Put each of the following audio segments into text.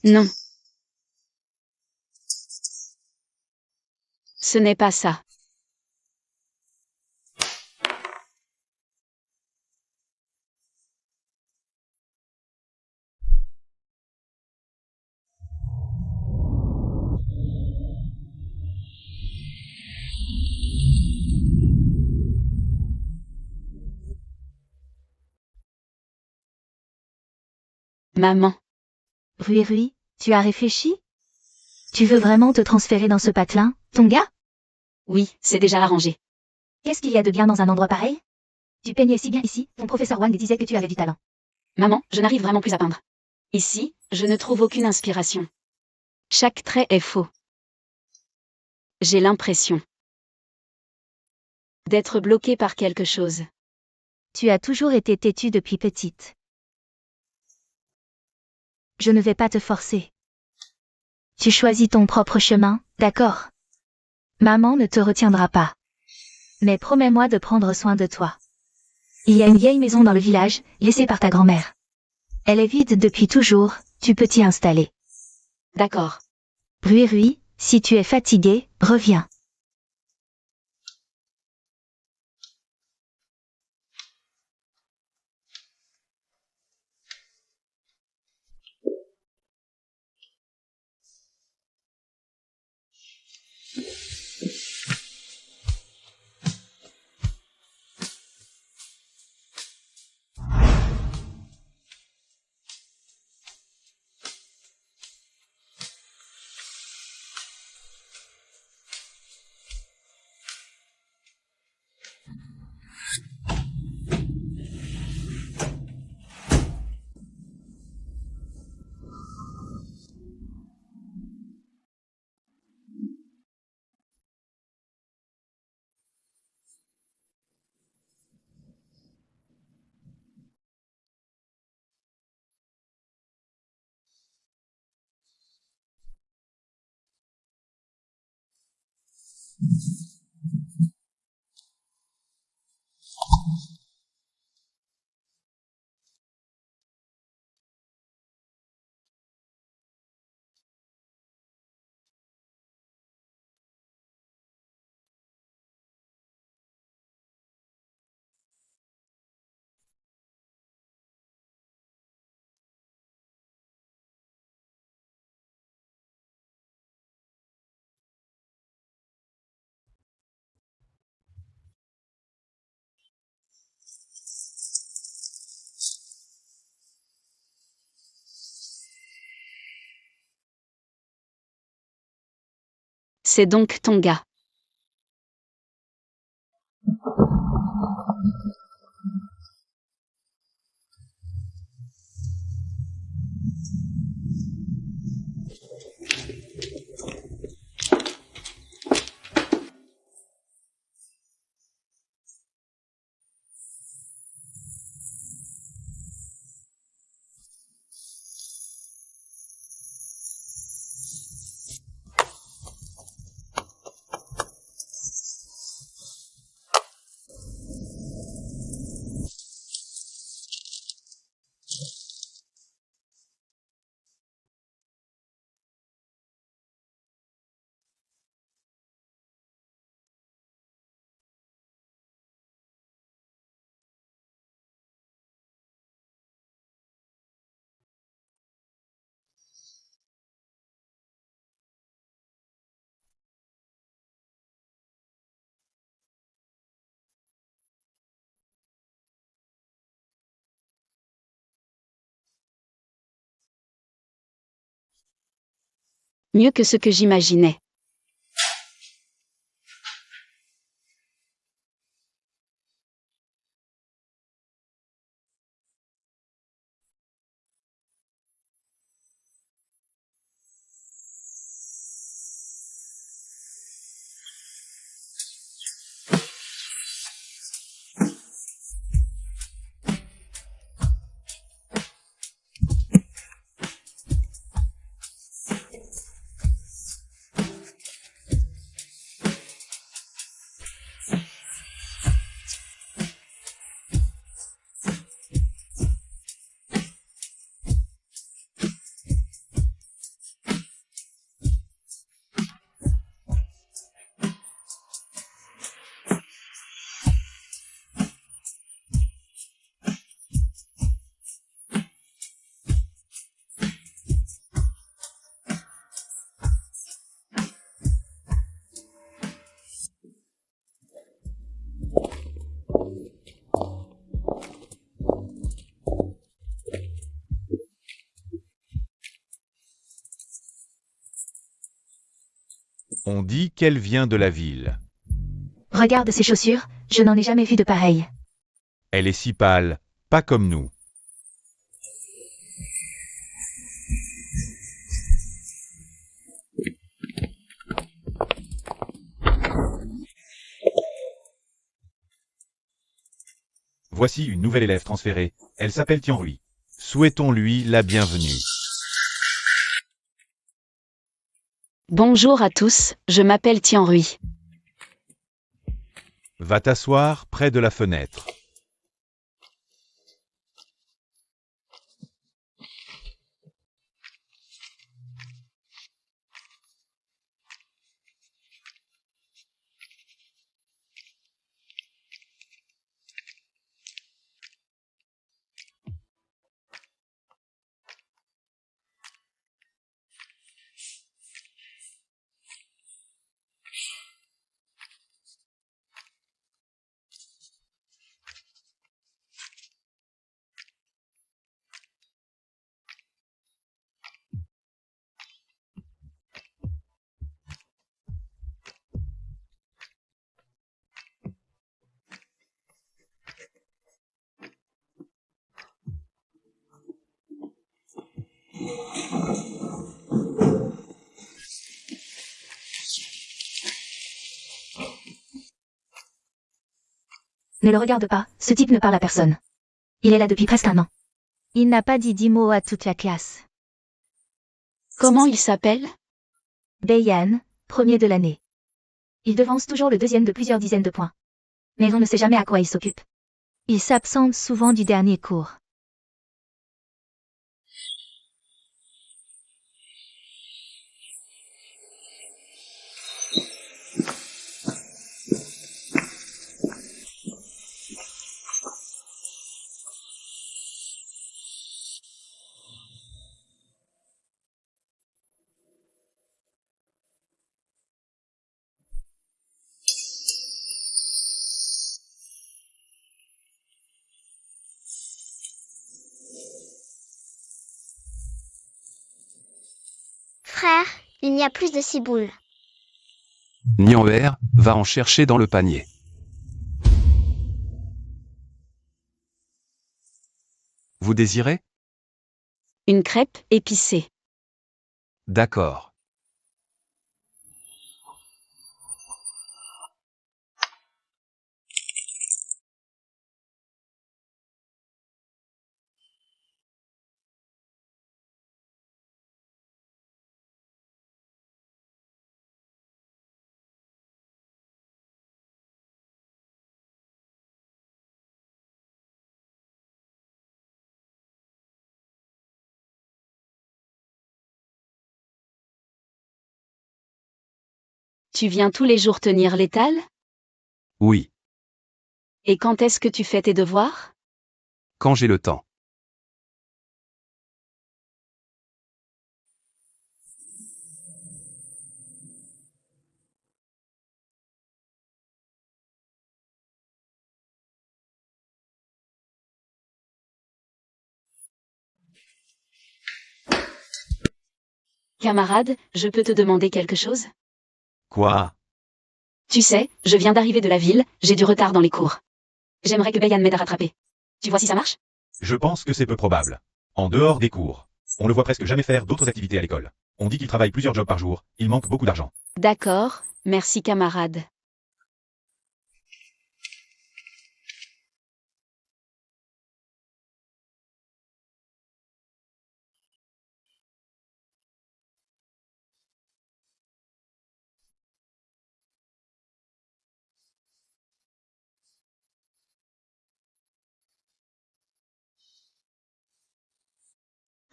Non. Ce n'est pas ça. Maman. Rui, tu as réfléchi? Tu veux vraiment te transférer dans ce patelin, ton gars? Oui, c'est déjà arrangé. Qu'est-ce qu'il y a de bien dans un endroit pareil? Tu peignais si bien ici, ton professeur Wang disait que tu avais du talent. Maman, je n'arrive vraiment plus à peindre. Ici, je ne trouve aucune inspiration. Chaque trait est faux. J'ai l'impression d'être bloqué par quelque chose. Tu as toujours été têtue depuis petite. Je ne vais pas te forcer. Tu choisis ton propre chemin, d'accord? Maman ne te retiendra pas. Mais promets-moi de prendre soin de toi. Il y a une vieille maison dans le village, laissée par ta grand-mère. Elle est vide depuis toujours, tu peux t'y installer. D'accord. Rui, si tu es fatigué, reviens. C'est donc ton gars. Mieux que ce que j'imaginais. On dit qu'elle vient de la ville. Regarde ses chaussures, je n'en ai jamais vu de pareilles. Elle est si pâle, pas comme nous. Voici une nouvelle élève transférée, elle s'appelle Tianrui. Souhaitons-lui la bienvenue. Bonjour à tous, je m'appelle Tianrui. Va t'asseoir près de la fenêtre. Ne le regarde pas, ce type ne parle à personne. Il est là depuis presque 1 an. Il n'a pas dit 10 mots à toute la classe. Comment il s'appelle? Beiyan, premier de l'année. Il devance toujours le deuxième de plusieurs dizaines de points. Mais on ne sait jamais à quoi il s'occupe. Il s'absente souvent du dernier cours. Frère, il n'y a plus de ciboules. Nianwer, va en chercher dans le panier. Vous désirez? Une crêpe épicée. D'accord. Tu viens tous les jours tenir l'étal? Oui, Et quand est-ce que tu fais tes devoirs? quand j'ai le temps. Camarade, je peux te demander quelque chose? Quoi? Tu sais, je viens d'arriver de la ville, j'ai du retard dans les cours. J'aimerais que Beiyan m'aide à rattraper. Tu vois si ça marche? Je pense que c'est peu probable. En dehors des cours, on le voit presque jamais faire d'autres activités à l'école. On dit qu'il travaille plusieurs jobs par jour, il manque beaucoup d'argent. D'accord, merci camarade.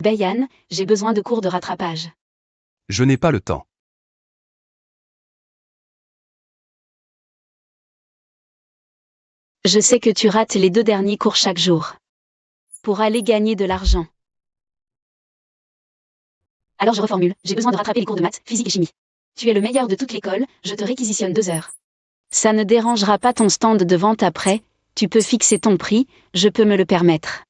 Beiyan, j'ai besoin de cours de rattrapage. Je n'ai pas le temps. Je sais que tu rates les 2 derniers cours chaque jour. Pour aller gagner de l'argent. Alors je reformule, j'ai besoin de rattraper les cours de maths, physique et chimie. Tu es le meilleur de toute l'école, je te réquisitionne 2 heures. Ça ne dérangera pas ton stand de vente après, tu peux fixer ton prix, je peux me le permettre.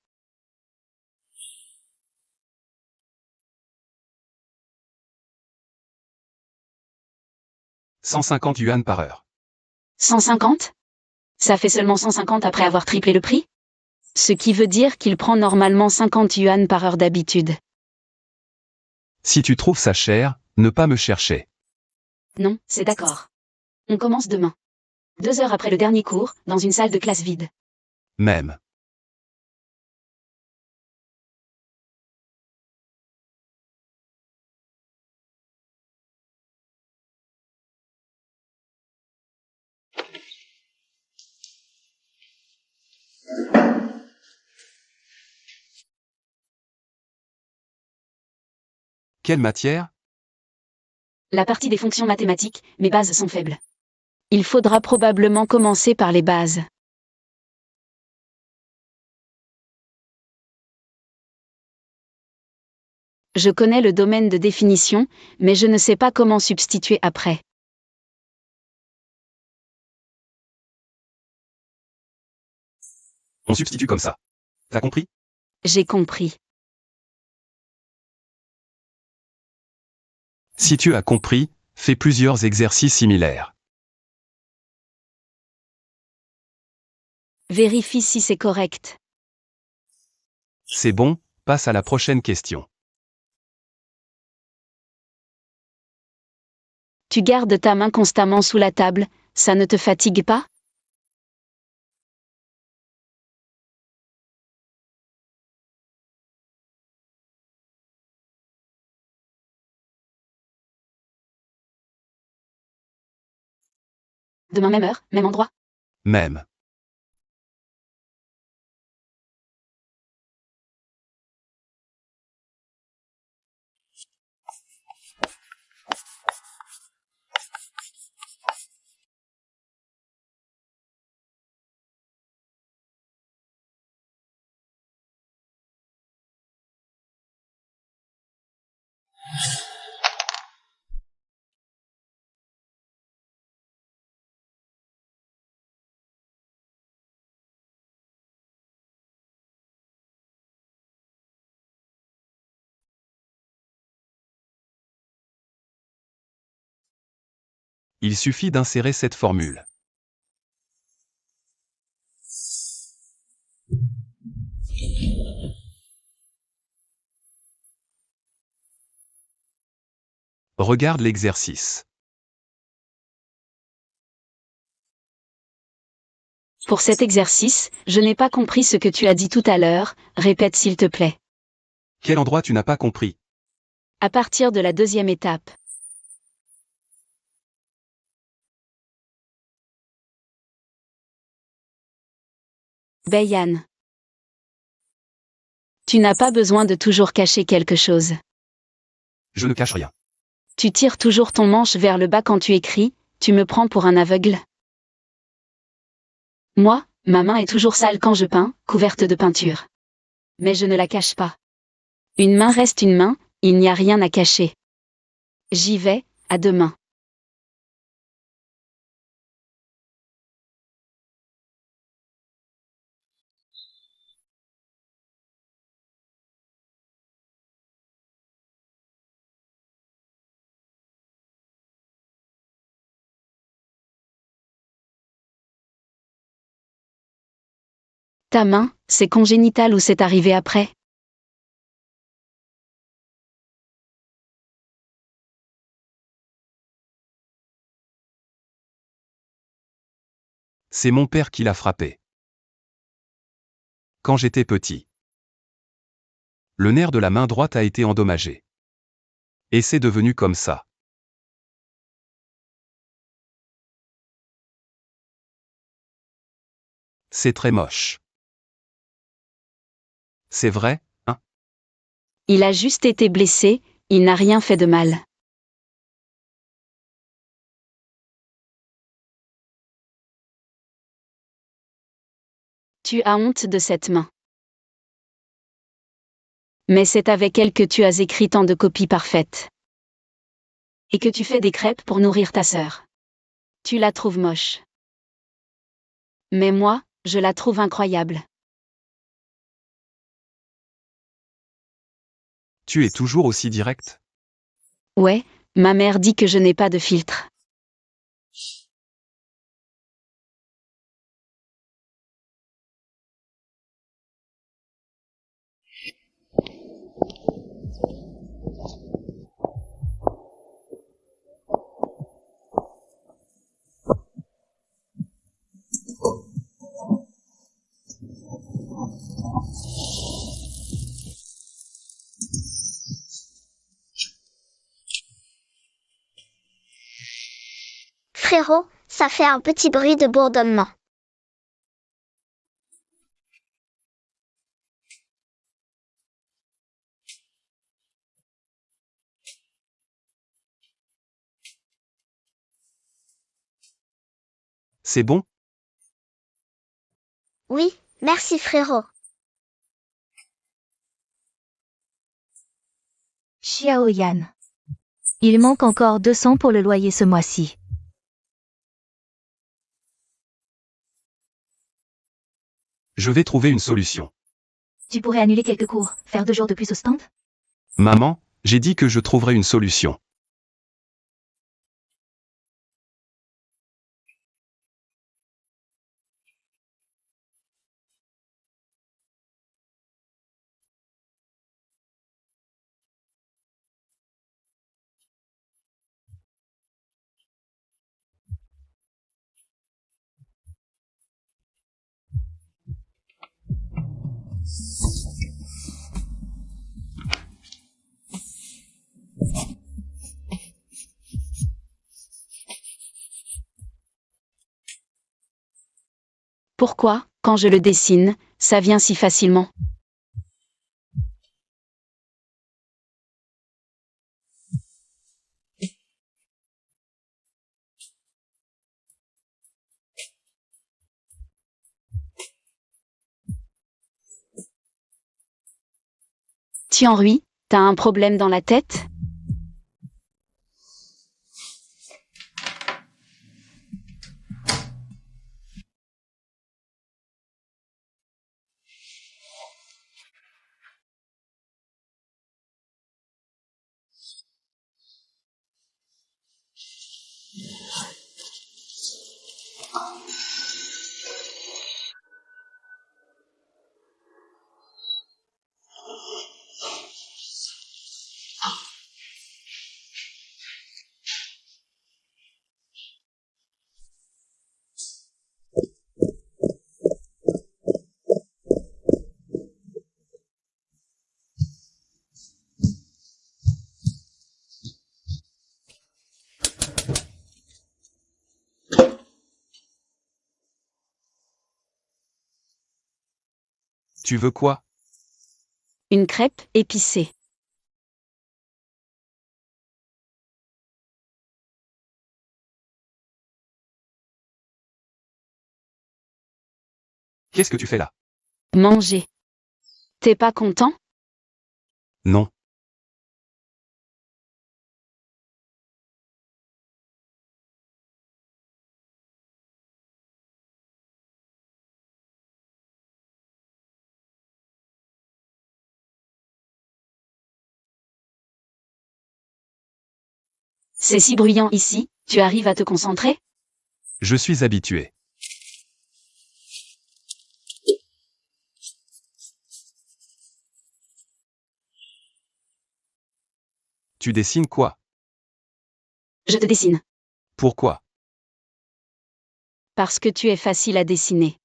150 yuan par heure. 150? Ça fait seulement 150 après avoir triplé le prix? Ce qui veut dire qu'il prend normalement 50 yuan par heure d'habitude. Si tu trouves ça cher, ne pas me chercher. Non, c'est d'accord. On commence demain. 2 heures après le dernier cours, dans une salle de classe vide. Même. Quelle matière? La partie des fonctions mathématiques, mes bases sont faibles. Il faudra probablement commencer par les bases. Je connais le domaine de définition, mais je ne sais pas comment substituer après. On substitue comme ça. T'as compris? J'ai compris. Si tu as compris, fais plusieurs exercices similaires. Vérifie si c'est correct. C'est bon, passe à la prochaine question. Tu gardes ta main constamment sous la table, ça ne te fatigue pas? Demain même heure, même endroit? Même. Il suffit d'insérer cette formule. Regarde l'exercice. Pour cet exercice, je n'ai pas compris ce que tu as dit tout à l'heure, répète s'il te plaît. Quel endroit tu n'as pas compris? À partir de la deuxième étape. Bayan. Tu n'as pas besoin de toujours cacher quelque chose. Je ne cache rien. Tu tires toujours ton manche vers le bas quand tu écris, tu me prends pour un aveugle. Moi, ma main est toujours sale quand je peins, couverte de peinture. Mais je ne la cache pas. Une main reste une main, il n'y a rien à cacher. J'y vais, à demain. Ta main, c'est congénital ou c'est arrivé après? C'est mon père qui l'a frappé. Quand j'étais petit. Le nerf de la main droite a été endommagé. Et c'est devenu comme ça. C'est très moche. C'est vrai, hein? Il a juste été blessé, il n'a rien fait de mal. Tu as honte de cette main. Mais c'est avec elle que tu as écrit tant de copies parfaites. Et que tu fais des crêpes pour nourrir ta sœur. Tu la trouves moche. Mais moi, je la trouve incroyable. Tu es toujours aussi direct? Ouais, ma mère dit que je n'ai pas de filtre. Frérot, ça fait un petit bruit de bourdonnement. C'est bon? Oui, merci frérot. Xiao Yan. Il manque encore 200 pour le loyer ce mois-ci. Je vais trouver une solution. Tu pourrais annuler quelques cours, faire 2 jours de plus au stand? Maman, j'ai dit que je trouverai une solution. Pourquoi, quand je le dessine, ça vient si facilement? Tianrui, t'as un problème dans la tête? Tu veux quoi? Une crêpe épicée. Qu'est-ce que tu fais là? Manger. T'es pas content? Non. C'est si bruyant ici, tu arrives à te concentrer? Je suis habitué. Tu dessines quoi? Je te dessine. Pourquoi? Parce que tu es facile à dessiner.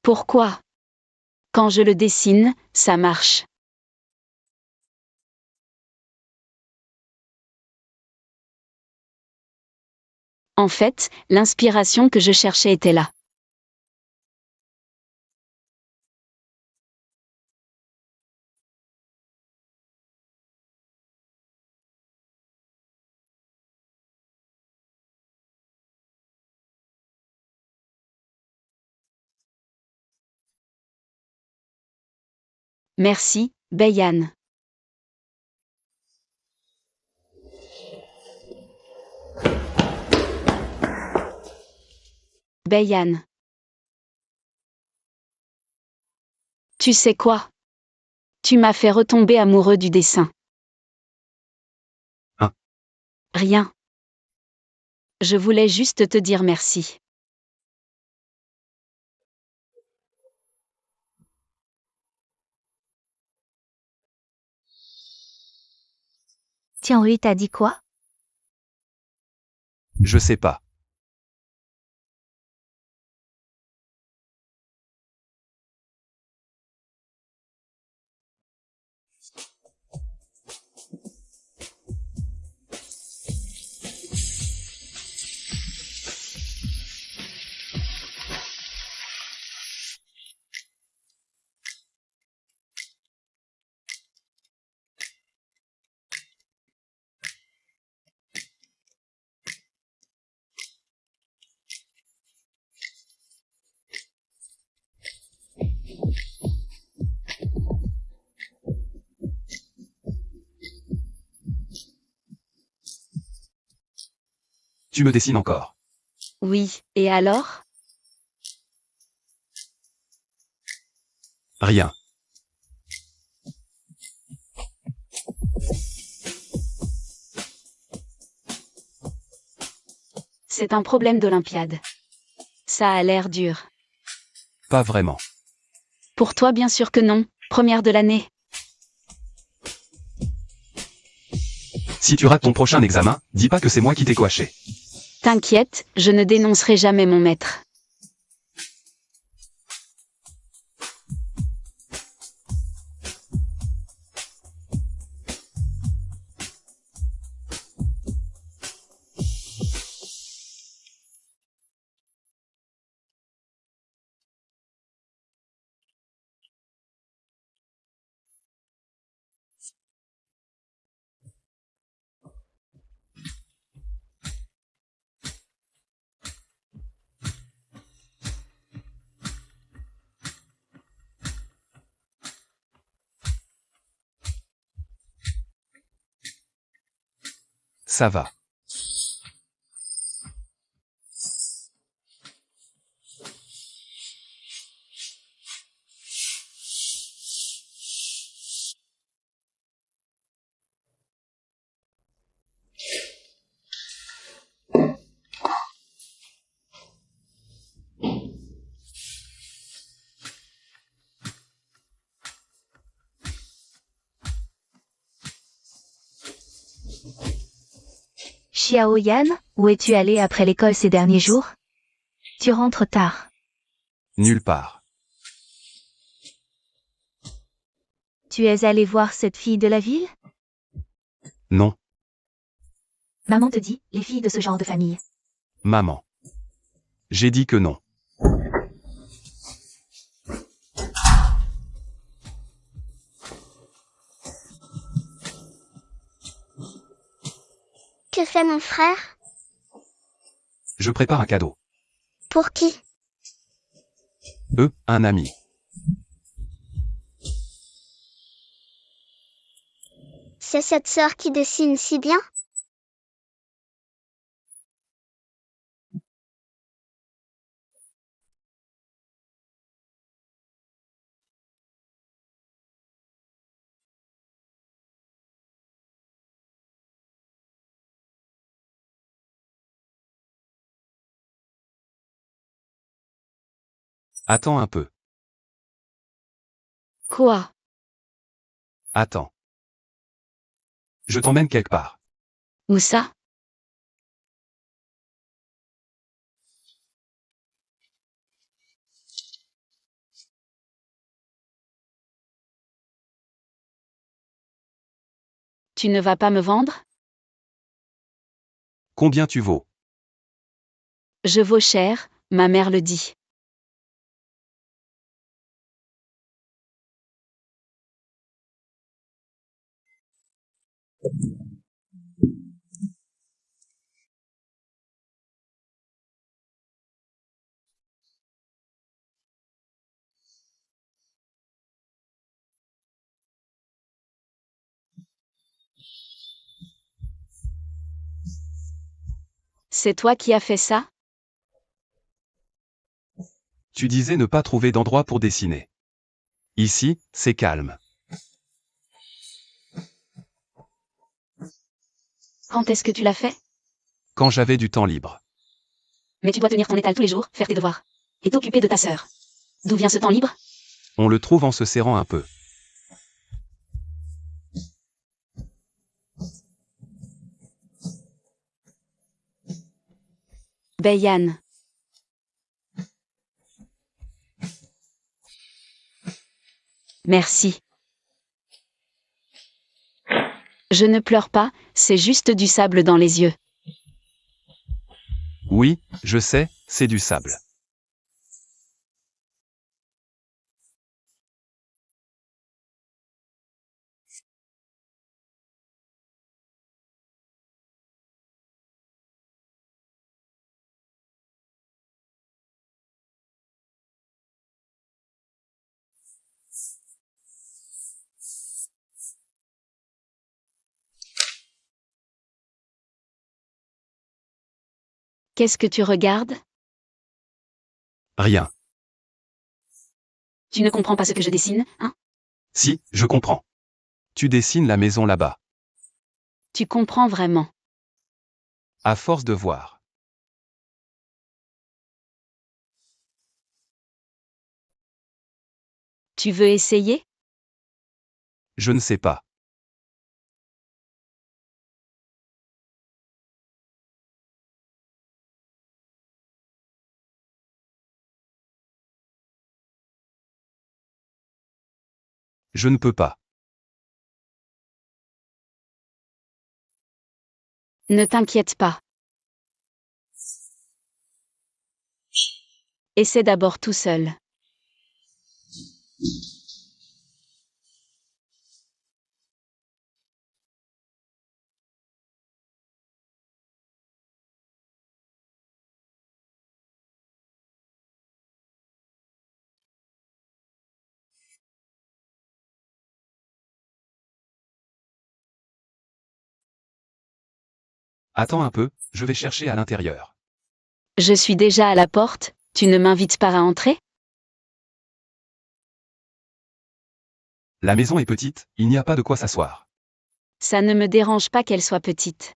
Pourquoi? Quand je le dessine, ça marche. En fait, l'inspiration que je cherchais était là. Merci, Bayan. Bayan. Tu sais quoi? Tu m'as fait retomber amoureux du dessin. Rien. Je voulais juste te dire merci. Tiens, t'a dit quoi? Je sais pas. Tu me dessines encore. Oui, et alors? Rien. C'est un problème d'Olympiade. Ça a l'air dur. Pas vraiment. Pour toi, bien sûr que non. Première de l'année. Si tu rates ton prochain examen, dis pas que c'est moi qui t'ai coaché. T'inquiète, je ne dénoncerai jamais mon maître. Ça va. Xiaoyan, où es-tu allé après l'école ces derniers jours? Tu rentres tard. Nulle part. Tu es allé voir cette fille de la ville? Non. Maman te dit, les filles de ce genre de famille. Maman. J'ai dit que non. Que fait mon frère? Je prépare un cadeau. Pour qui? Un ami. C'est cette sœur qui dessine si bien? Attends un peu. Quoi? Attends. Je t'emmène quelque part. Où ça? Tu ne vas pas me vendre? Combien tu vaux? Je vaux cher, ma mère le dit. C'est toi qui as fait ça? Tu disais ne pas trouver d'endroit pour dessiner. Ici, c'est calme. Quand est-ce que tu l'as fait? Quand j'avais du temps libre. Mais tu dois tenir ton étal tous les jours, faire tes devoirs. Et t'occuper de ta sœur. D'où vient ce temps libre? On le trouve en se serrant un peu. Bayan. Merci. Je ne pleure pas, c'est juste du sable dans les yeux. Oui, je sais, c'est du sable. Qu'est-ce que tu regardes? Rien. Tu ne comprends pas ce que je dessine, hein? Si, je comprends. Tu dessines la maison là-bas. Tu comprends vraiment. À force de voir. Tu veux essayer? Je ne sais pas. Je ne peux pas. Ne t'inquiète pas. Essaie d'abord tout seul. Attends un peu, je vais chercher à l'intérieur. Je suis déjà à la porte, tu ne m'invites pas à entrer? La maison est petite, il n'y a pas de quoi s'asseoir. Ça ne me dérange pas qu'elle soit petite.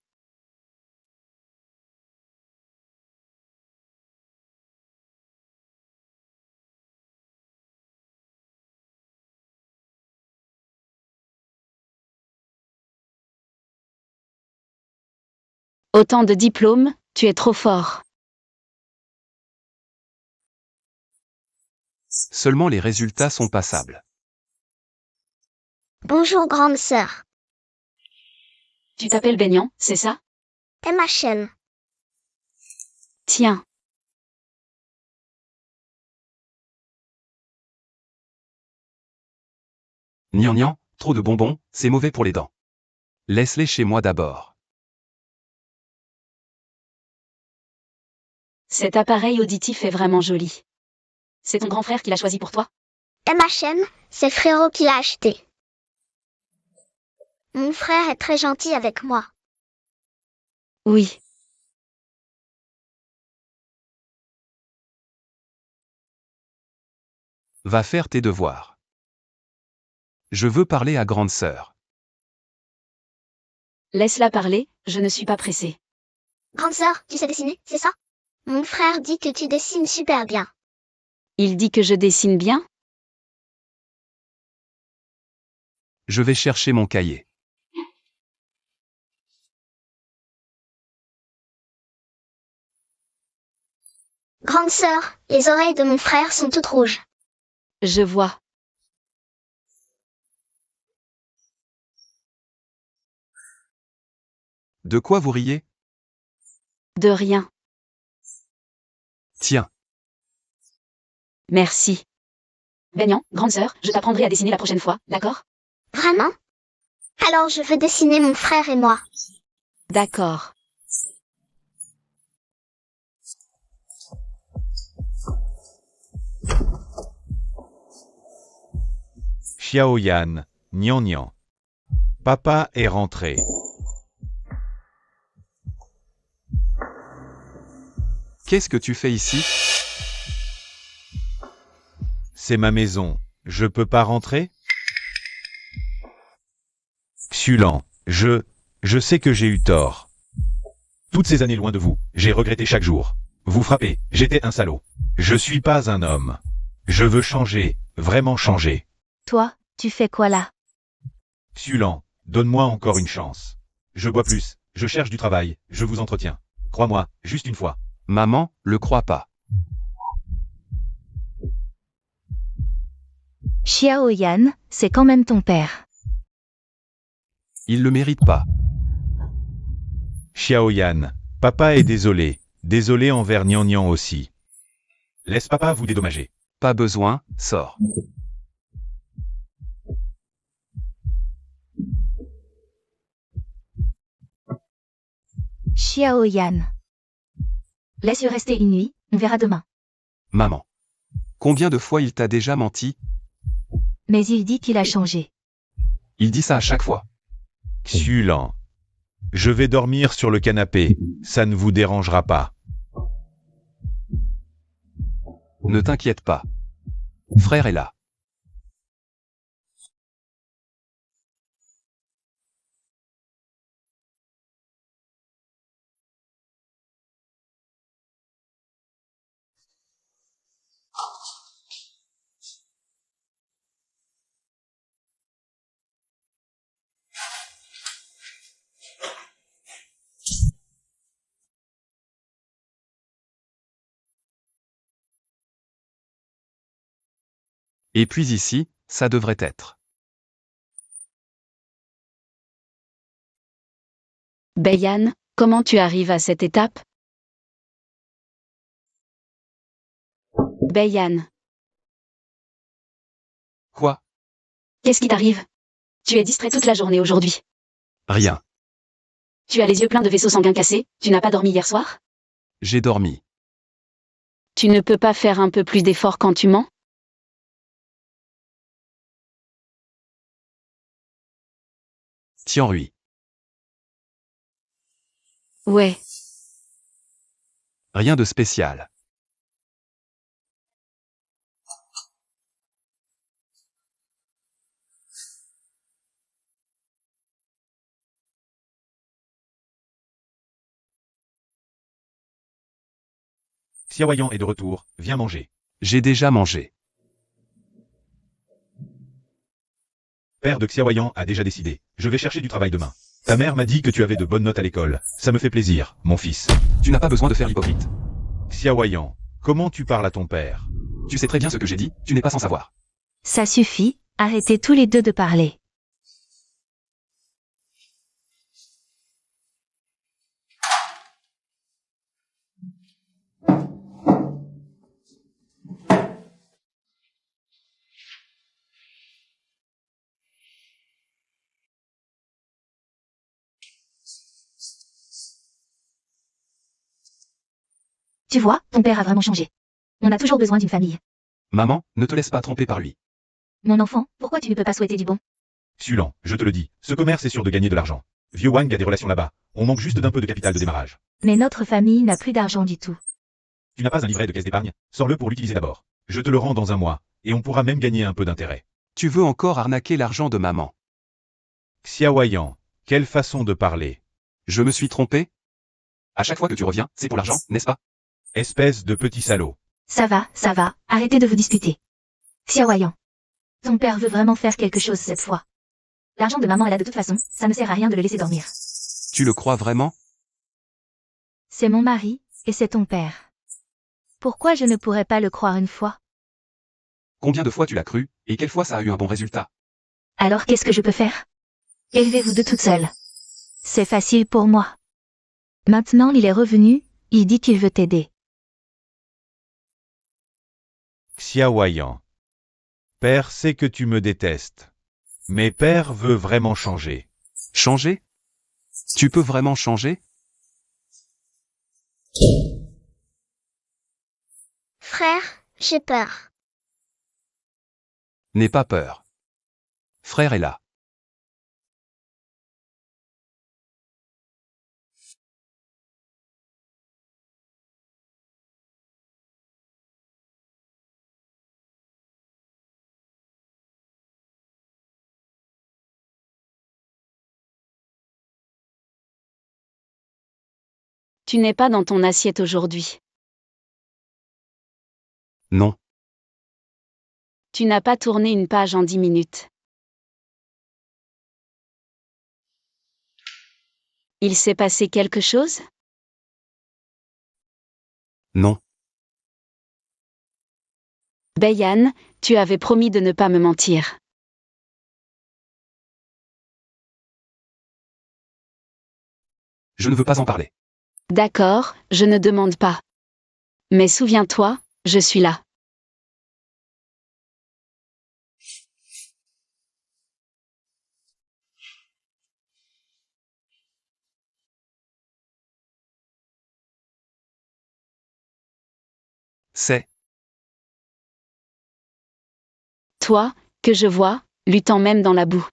Autant de diplômes, tu es trop fort. Seulement les résultats sont passables. Bonjour grande sœur. Tu t'appelles Baignan, c'est ça? MHM. Tiens. Nian, trop de bonbons, c'est mauvais pour les dents. Laisse-les chez moi d'abord. Cet appareil auditif est vraiment joli. C'est ton grand frère qui l'a choisi pour toi? MHM, c'est frérot qui l'a acheté. Mon frère est très gentil avec moi. Oui. Va faire tes devoirs. Je veux parler à grande sœur. Laisse-la parler, je ne suis pas pressée. Grande sœur, tu sais dessiner, c'est ça? Mon frère dit que tu dessines super bien. Il dit que je dessine bien? Je vais chercher mon cahier. Grande sœur, les oreilles de mon frère sont toutes rouges. Je vois. De quoi vous riez? De rien. Tiens, Merci. Baignan, grande sœur, je t'apprendrai à dessiner la prochaine fois, d'accord? Vraiment? Alors je veux dessiner mon frère et moi. D'accord. Xiaoyan, Nian. Papa est rentré. qu'est-ce que tu fais ici? C'est ma maison. Je peux pas rentrer? Xulan, je sais que j'ai eu tort. Toutes ces années loin de vous, j'ai regretté chaque jour. Vous frappez, j'étais un salaud. Je suis pas un homme. Je veux changer, vraiment changer. Toi, tu fais quoi là? Xulan, donne-moi encore une chance. Je bois plus, je cherche du travail, je vous entretiens. Crois-moi, juste une fois. Maman, le crois pas. Xiao Yan, c'est quand même ton père. Il le mérite pas. Xiaoyan, papa est désolé. Désolé envers Nian Nian aussi. Laisse papa vous dédommager. Pas besoin, sors. Xiao Yan. Laisse-le rester une nuit, on verra demain. Maman. Combien de fois il t'a déjà menti? Mais il dit qu'il a changé. Il dit ça à chaque fois. Xulan. Je vais dormir sur le canapé, ça ne vous dérangera pas. Ne t'inquiète pas. Frère est là. Et puis ici, ça devrait être. Beiyan, comment tu arrives à cette étape? Beiyan, Quoi? qu'est-ce qui t'arrive? Tu es distrait toute la journée aujourd'hui. Rien. Tu as les yeux pleins de vaisseaux sanguins cassés, tu n'as pas dormi hier soir? J'ai dormi. Tu ne peux pas faire un peu plus d'efforts quand tu mens? Tianrui. Ouais. Rien de spécial. Xiaoyan est de retour, viens manger. J'ai déjà mangé. Père de Xiaoyan a déjà décidé. Je vais chercher du travail demain. Ta mère m'a dit que tu avais de bonnes notes à l'école. Ça me fait plaisir, mon fils. Tu n'as pas besoin de faire l'hypocrite. Xiaoyan, comment tu parles à ton père? Tu sais très bien ce que j'ai dit, tu n'es pas sans savoir. Ça suffit, arrêtez tous les deux de parler. Tu vois, ton père a vraiment changé. On a toujours besoin d'une famille. Maman, ne te laisse pas tromper par lui. Mon enfant, pourquoi tu ne peux pas souhaiter du bon? Xulan, je te le dis, ce commerce est sûr de gagner de l'argent. Vieux Wang a des relations là-bas. On manque juste d'un peu de capital de démarrage. Mais notre famille n'a plus d'argent du tout. Tu n'as pas un livret de caisse d'épargne? Sors-le pour l'utiliser d'abord. Je te le rends dans un mois, et on pourra même gagner un peu d'intérêt. Tu veux encore arnaquer l'argent de maman. Xiaoyan, quelle façon de parler. Je me suis trompé? À chaque fois que tu reviens, c'est pour l'argent, n'est-ce pas? Espèce de petit salaud. Ça va, arrêtez de vous disputer. Xiaoyan. Ton père veut vraiment faire quelque chose cette fois. L'argent de maman est là de toute façon, ça ne sert à rien de le laisser dormir. Tu le crois vraiment? C'est mon mari, et c'est ton père. Pourquoi je ne pourrais pas le croire une fois? Combien de fois tu l'as cru, et quelle fois ça a eu un bon résultat? Alors qu'est-ce que je peux faire? Élevez-vous de toute seule. C'est facile pour moi. Maintenant il est revenu, il dit qu'il veut t'aider. Xiaoyan. Père sait que tu me détestes. Mais père veut vraiment changer. Changer? Tu peux vraiment changer? Frère, j'ai peur. N'aie pas peur. Frère est là. Tu n'es pas dans ton assiette aujourd'hui. Non. Tu n'as pas tourné une page en 10 minutes. Il s'est passé quelque chose? Non. Bayan, tu avais promis de ne pas me mentir. Je ne veux pas en parler. D'accord, je ne demande pas. Mais souviens-toi, je suis là. C'est. Toi, que je vois, luttant même dans la boue.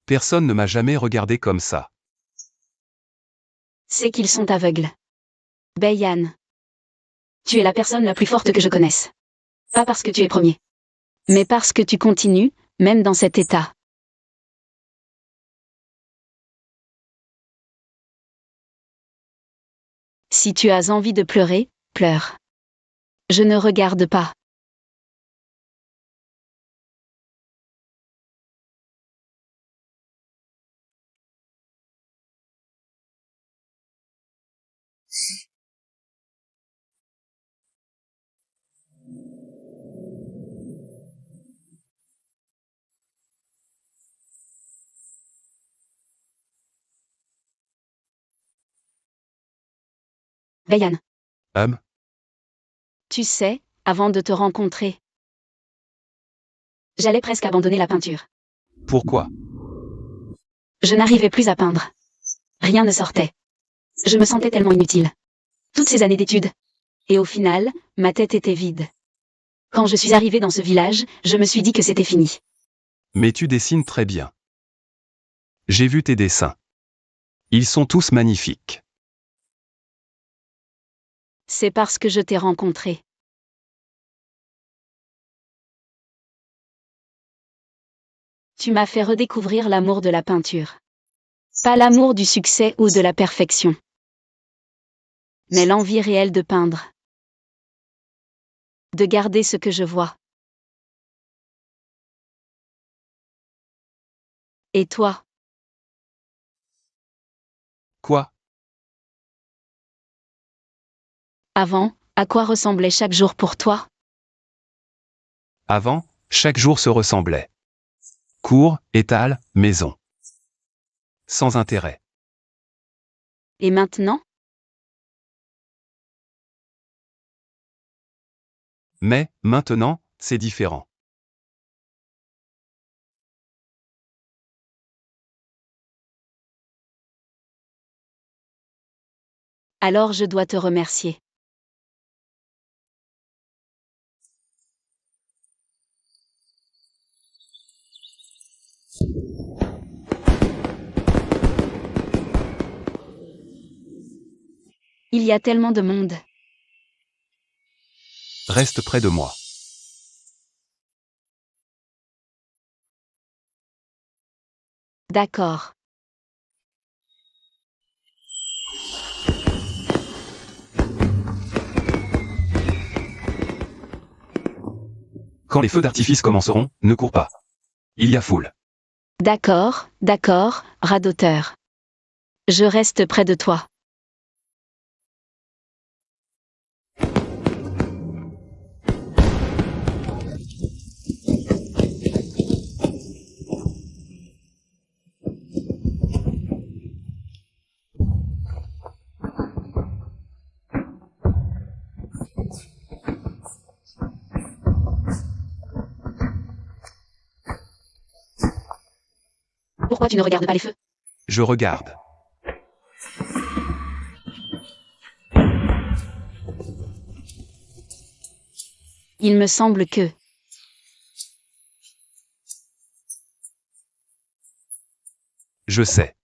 Personne ne m'a jamais regardé comme ça. C'est qu'ils sont aveugles. Bayan. Tu es la personne la plus forte que je connaisse. Pas parce que tu es premier. Mais parce que tu continues, même dans cet état. Si tu as envie de pleurer, pleure. Je ne regarde pas. Bayan. Tu sais, avant de te rencontrer, j'allais presque abandonner la peinture. Pourquoi? Je n'arrivais plus à peindre. Rien ne sortait. Je me sentais tellement inutile. Toutes ces années d'études. Et au final, ma tête était vide. Quand je suis arrivée dans ce village, je me suis dit que c'était fini. Mais tu dessines très bien. J'ai vu tes dessins. Ils sont tous magnifiques. C'est parce que je t'ai rencontré. Tu m'as fait redécouvrir l'amour de la peinture. Pas l'amour du succès ou de la perfection. Mais l'envie réelle de peindre. De garder ce que je vois. Et toi? Quoi? Avant, à quoi ressemblait chaque jour pour toi? Avant, chaque jour se ressemblait. Cours, étal, maison. Sans intérêt. Et maintenant? Mais, maintenant, c'est différent. Alors je dois te remercier. Il y a tellement de monde. Reste près de moi. D'accord. Quand les feux d'artifice commenceront, ne cours pas. Il y a foule. D'accord, d'accord, radoteur. Je reste près de toi. Pourquoi tu ne regardes pas les feux? Je regarde. Il me semble que... Je sais.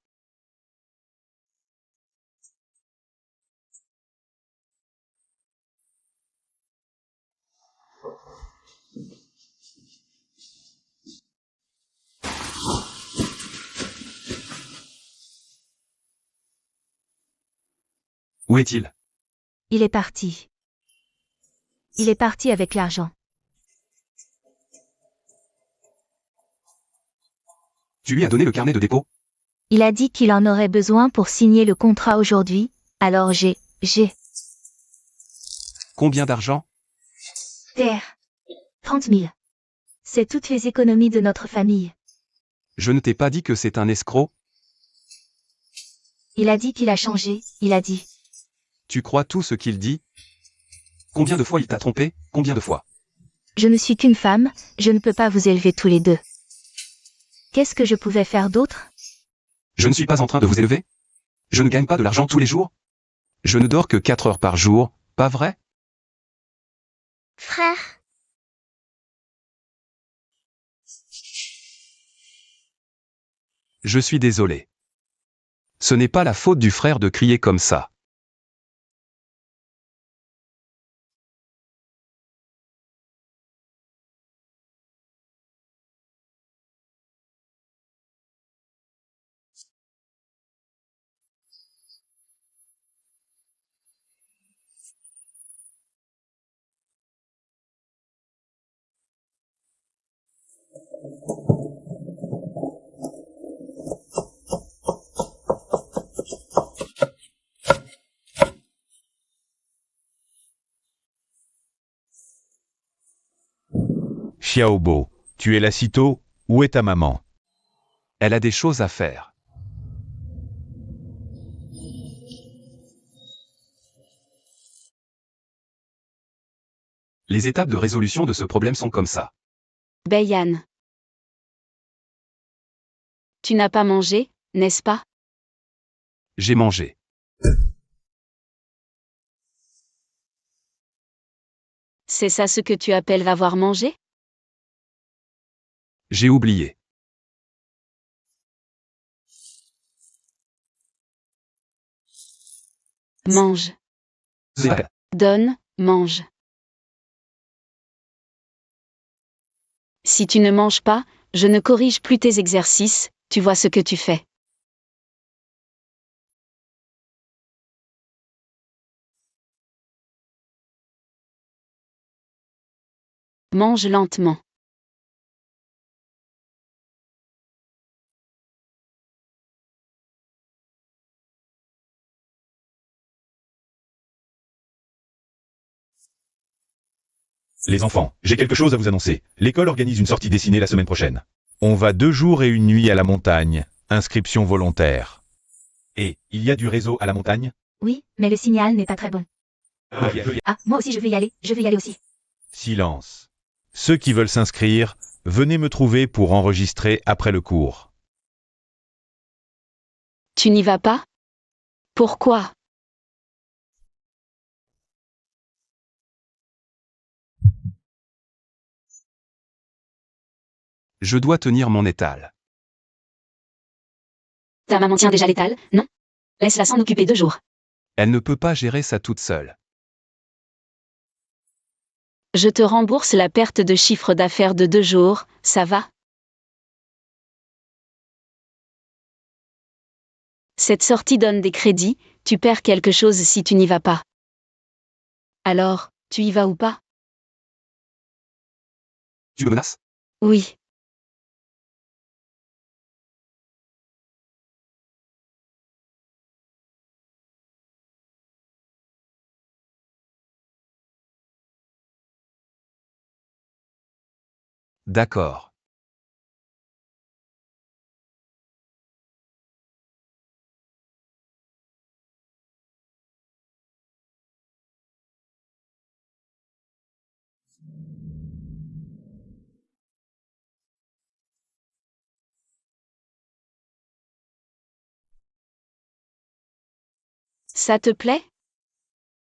Où est-il? Il est parti. Il est parti avec l'argent. Tu lui as donné le carnet de dépôt? Il a dit qu'il en aurait besoin pour signer le contrat aujourd'hui, alors j'ai... Combien d'argent? Terre. 30 000. C'est toutes les économies de notre famille. Je ne t'ai pas dit que c'est un escroc? Il a dit qu'il a changé, il a dit. Tu crois tout ce qu'il dit? Combien de fois il t'a trompé? Combien de fois? Je ne suis qu'une femme, je ne peux pas vous élever tous les deux. Qu'est-ce que je pouvais faire d'autre? Je ne suis pas en train de vous élever? Je ne gagne pas de l'argent tous les jours? Je ne dors que 4 heures par jour, pas vrai? Frère, Je suis désolé. Ce n'est pas la faute du frère de crier comme ça. Xiaobo, tu es là si tôt, où est ta maman? Elle a des choses à faire. Les étapes de résolution de ce problème sont comme ça. Bayan. Tu n'as pas mangé, n'est-ce pas? J'ai mangé. C'est ça ce que tu appelles avoir mangé? J'ai oublié. Mange. Donne, mange. Si tu ne manges pas, je ne corrige plus tes exercices, tu vois ce que tu fais. Mange lentement. Les enfants, j'ai quelque chose à vous annoncer. L'école organise une sortie dessinée la semaine prochaine. On va 2 jours et 1 nuit à la montagne. Inscription volontaire. Et, il y a du réseau à la montagne? Oui, mais le signal n'est pas très bon. Ah, moi aussi je veux y aller aussi. Silence. Ceux qui veulent s'inscrire, venez me trouver pour enregistrer après le cours. Tu n'y vas pas? Pourquoi? Je dois tenir mon étal. Ta maman tient déjà l'étal, non? Laisse-la s'en occuper 2 jours. Elle ne peut pas gérer ça toute seule. Je te rembourse la perte de chiffre d'affaires de 2 jours, ça va? Cette sortie donne des crédits, tu perds quelque chose si tu n'y vas pas. Alors, tu y vas ou pas? Tu me menaces? Oui. D'accord. Ça te plaît?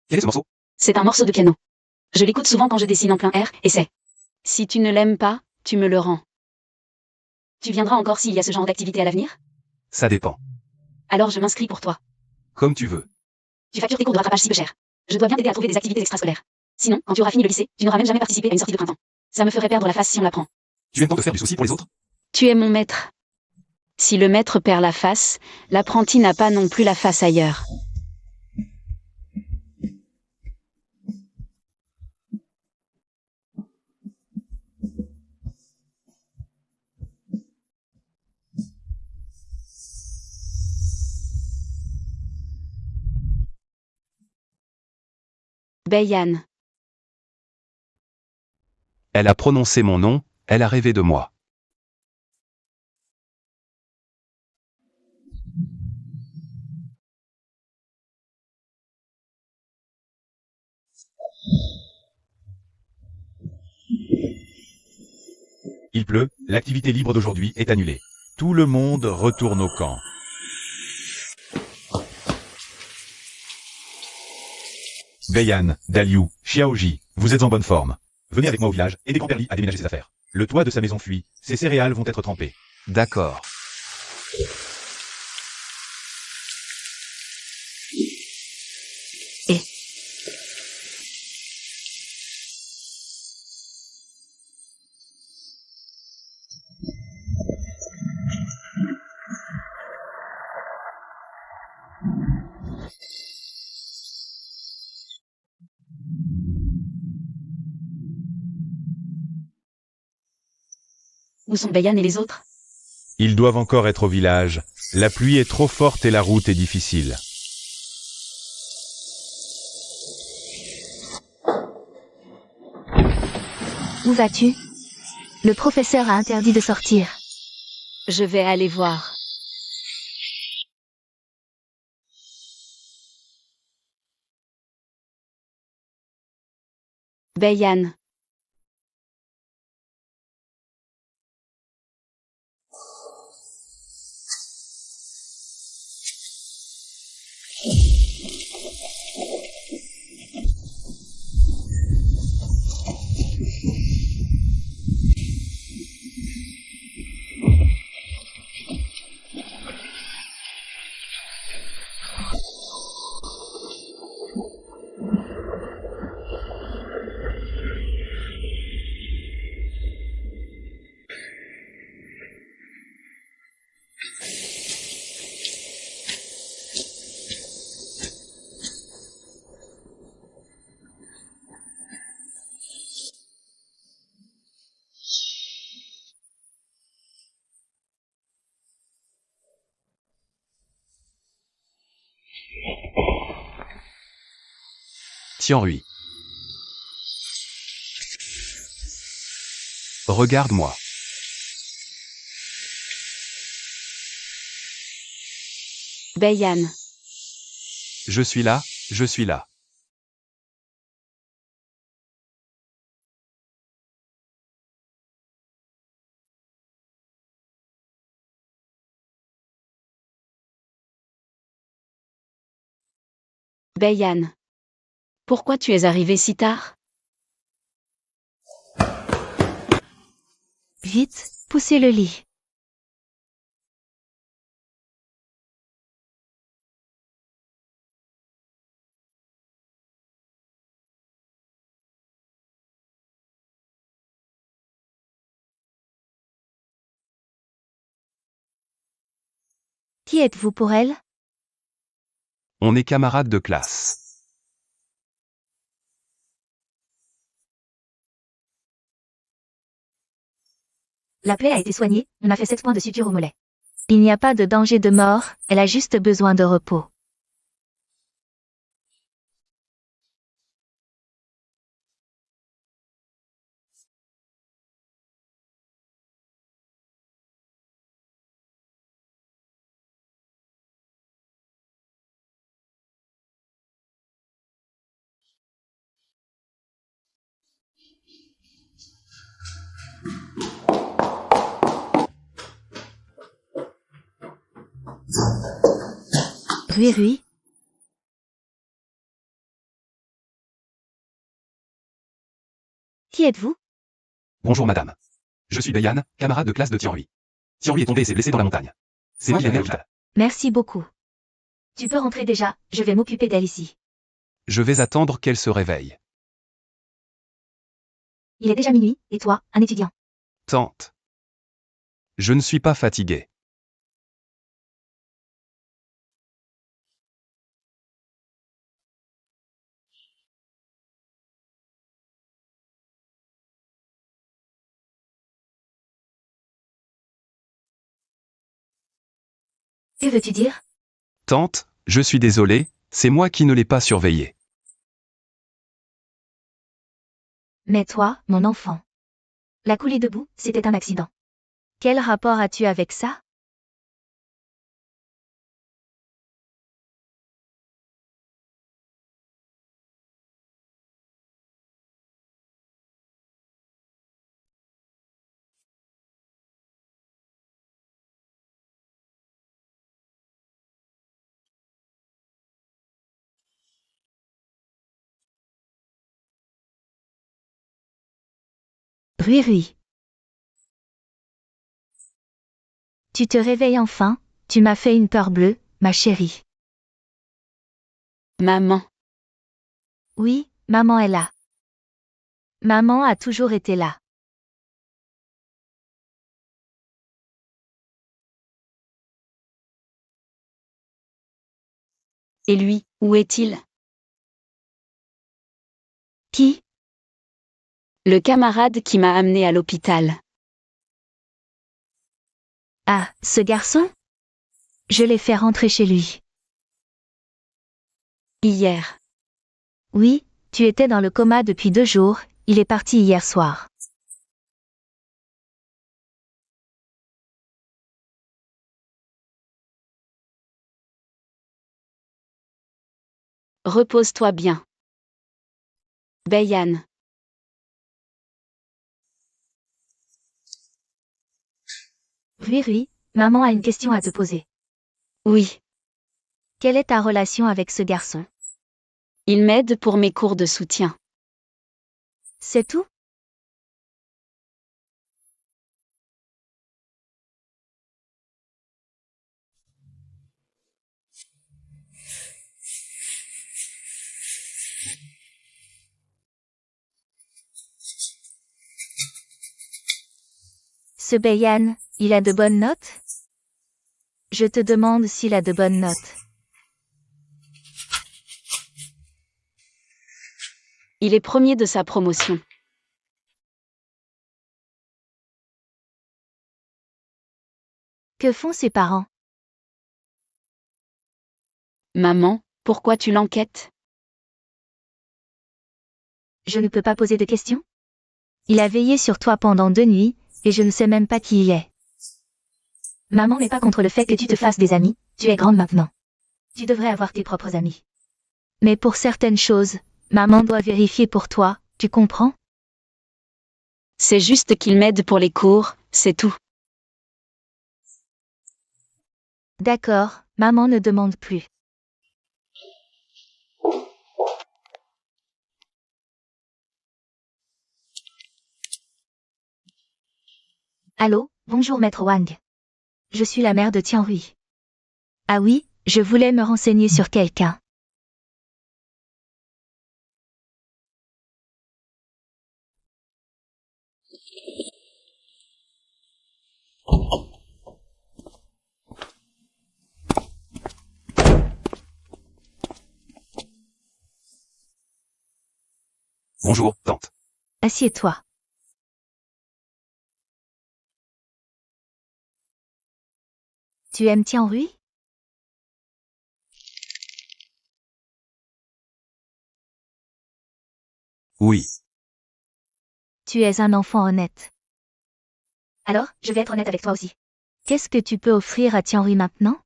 Quel est ce morceau? C'est un morceau de piano. Je l'écoute souvent quand je dessine en plein air, et c'est. Si tu ne l'aimes pas, tu me le rends. Tu viendras encore s'il y a ce genre d'activité à l'avenir? Ça dépend. Alors je m'inscris pour toi. Comme tu veux. Tu factures tes cours de rattrapage si peu cher. Je dois bien t'aider à trouver des activités extrascolaires. Sinon, quand tu auras fini le lycée, tu n'auras même jamais participé à une sortie de printemps. Ça me ferait perdre la face si on l'apprend. Tu viens de te faire du souci pour les autres? Tu es mon maître. Si le maître perd la face, l'apprenti n'a pas non plus la face ailleurs. Bayan. Elle a prononcé mon nom, elle a rêvé de moi. Il pleut, l'activité libre d'aujourd'hui est annulée. Tout le monde retourne au camp. Bayan, Daliu, Xiaoji, vous êtes en bonne forme. Venez avec moi au village, aidez Grand-Père Li à déménager ses affaires. Le toit de sa maison fuit, ses céréales vont être trempées. D'accord. Où sont Bayan et les autres? Ils doivent encore être au village. La pluie est trop forte et la route est difficile. Où vas-tu? Le professeur a interdit de sortir. Je vais aller voir. Bayan. Tianhui. Regarde-moi. Bayan. Je suis là, je suis là. Bayan. Pourquoi tu es arrivé si tard? Vite, poussez le lit. Qui êtes-vous pour elle? On est camarades de classe. La plaie a été soignée, on a fait 7 points de suture au mollet. Il n'y a pas de danger de mort, elle a juste besoin de repos. Rui Rui. Qui êtes-vous? Bonjour madame. Je suis Bayan, camarade de classe de Tianhui. Tianhui est tombé et s'est blessé dans la montagne. C'est moi qui l'ai amené à l'hôpital. Merci beaucoup. Tu peux rentrer déjà, je vais m'occuper d'elle ici. Je vais attendre qu'elle se réveille. Il est déjà minuit, et toi, un étudiant? Tante. Je ne suis pas fatigué. Que veux-tu dire? Tante, je suis désolé, c'est moi qui ne l'ai pas surveillé. Mais toi, mon enfant. La coulée de boue, c'était un accident. Quel rapport as-tu avec ça? Rui Rui. Tu te réveilles enfin, tu m'as fait une peur bleue, ma chérie. Maman. Oui, maman est là. Maman a toujours été là. Et lui, où est-il? Qui? Le camarade qui m'a amené à l'hôpital. Ah, ce garçon? Je l'ai fait rentrer chez lui. Hier. Oui, tu étais dans le coma depuis 2 jours, il est parti hier soir. Repose-toi bien. Bayan. Rui Rui, maman a une question à te poser. Oui. Quelle est ta relation avec ce garçon? Il m'aide pour mes cours de soutien. C'est tout? Ce Bayan, il a de bonnes notes? Je te demande s'il a de bonnes notes. Il est premier de sa promotion. Que font ses parents? Maman, pourquoi tu l'enquêtes? Je ne peux pas poser de questions? Il a veillé sur toi pendant 2 nuits, et je ne sais même pas qui y est. Maman n'est pas contre le fait que tu te fasses des amis, tu es grande maintenant. Tu devrais avoir tes propres amis. Mais pour certaines choses, maman doit vérifier pour toi, tu comprends? C'est juste qu'il m'aide pour les cours, c'est tout. D'accord, maman ne demande plus. Allô, bonjour maître Wang. Je suis la mère de Tianrui. Ah oui, je voulais me renseigner sur quelqu'un. Bonjour, tante. Assieds-toi. Tu aimes Tianrui? Oui. Tu es un enfant honnête. Alors, je vais être honnête avec toi aussi. Qu'est-ce que tu peux offrir à Tianrui maintenant?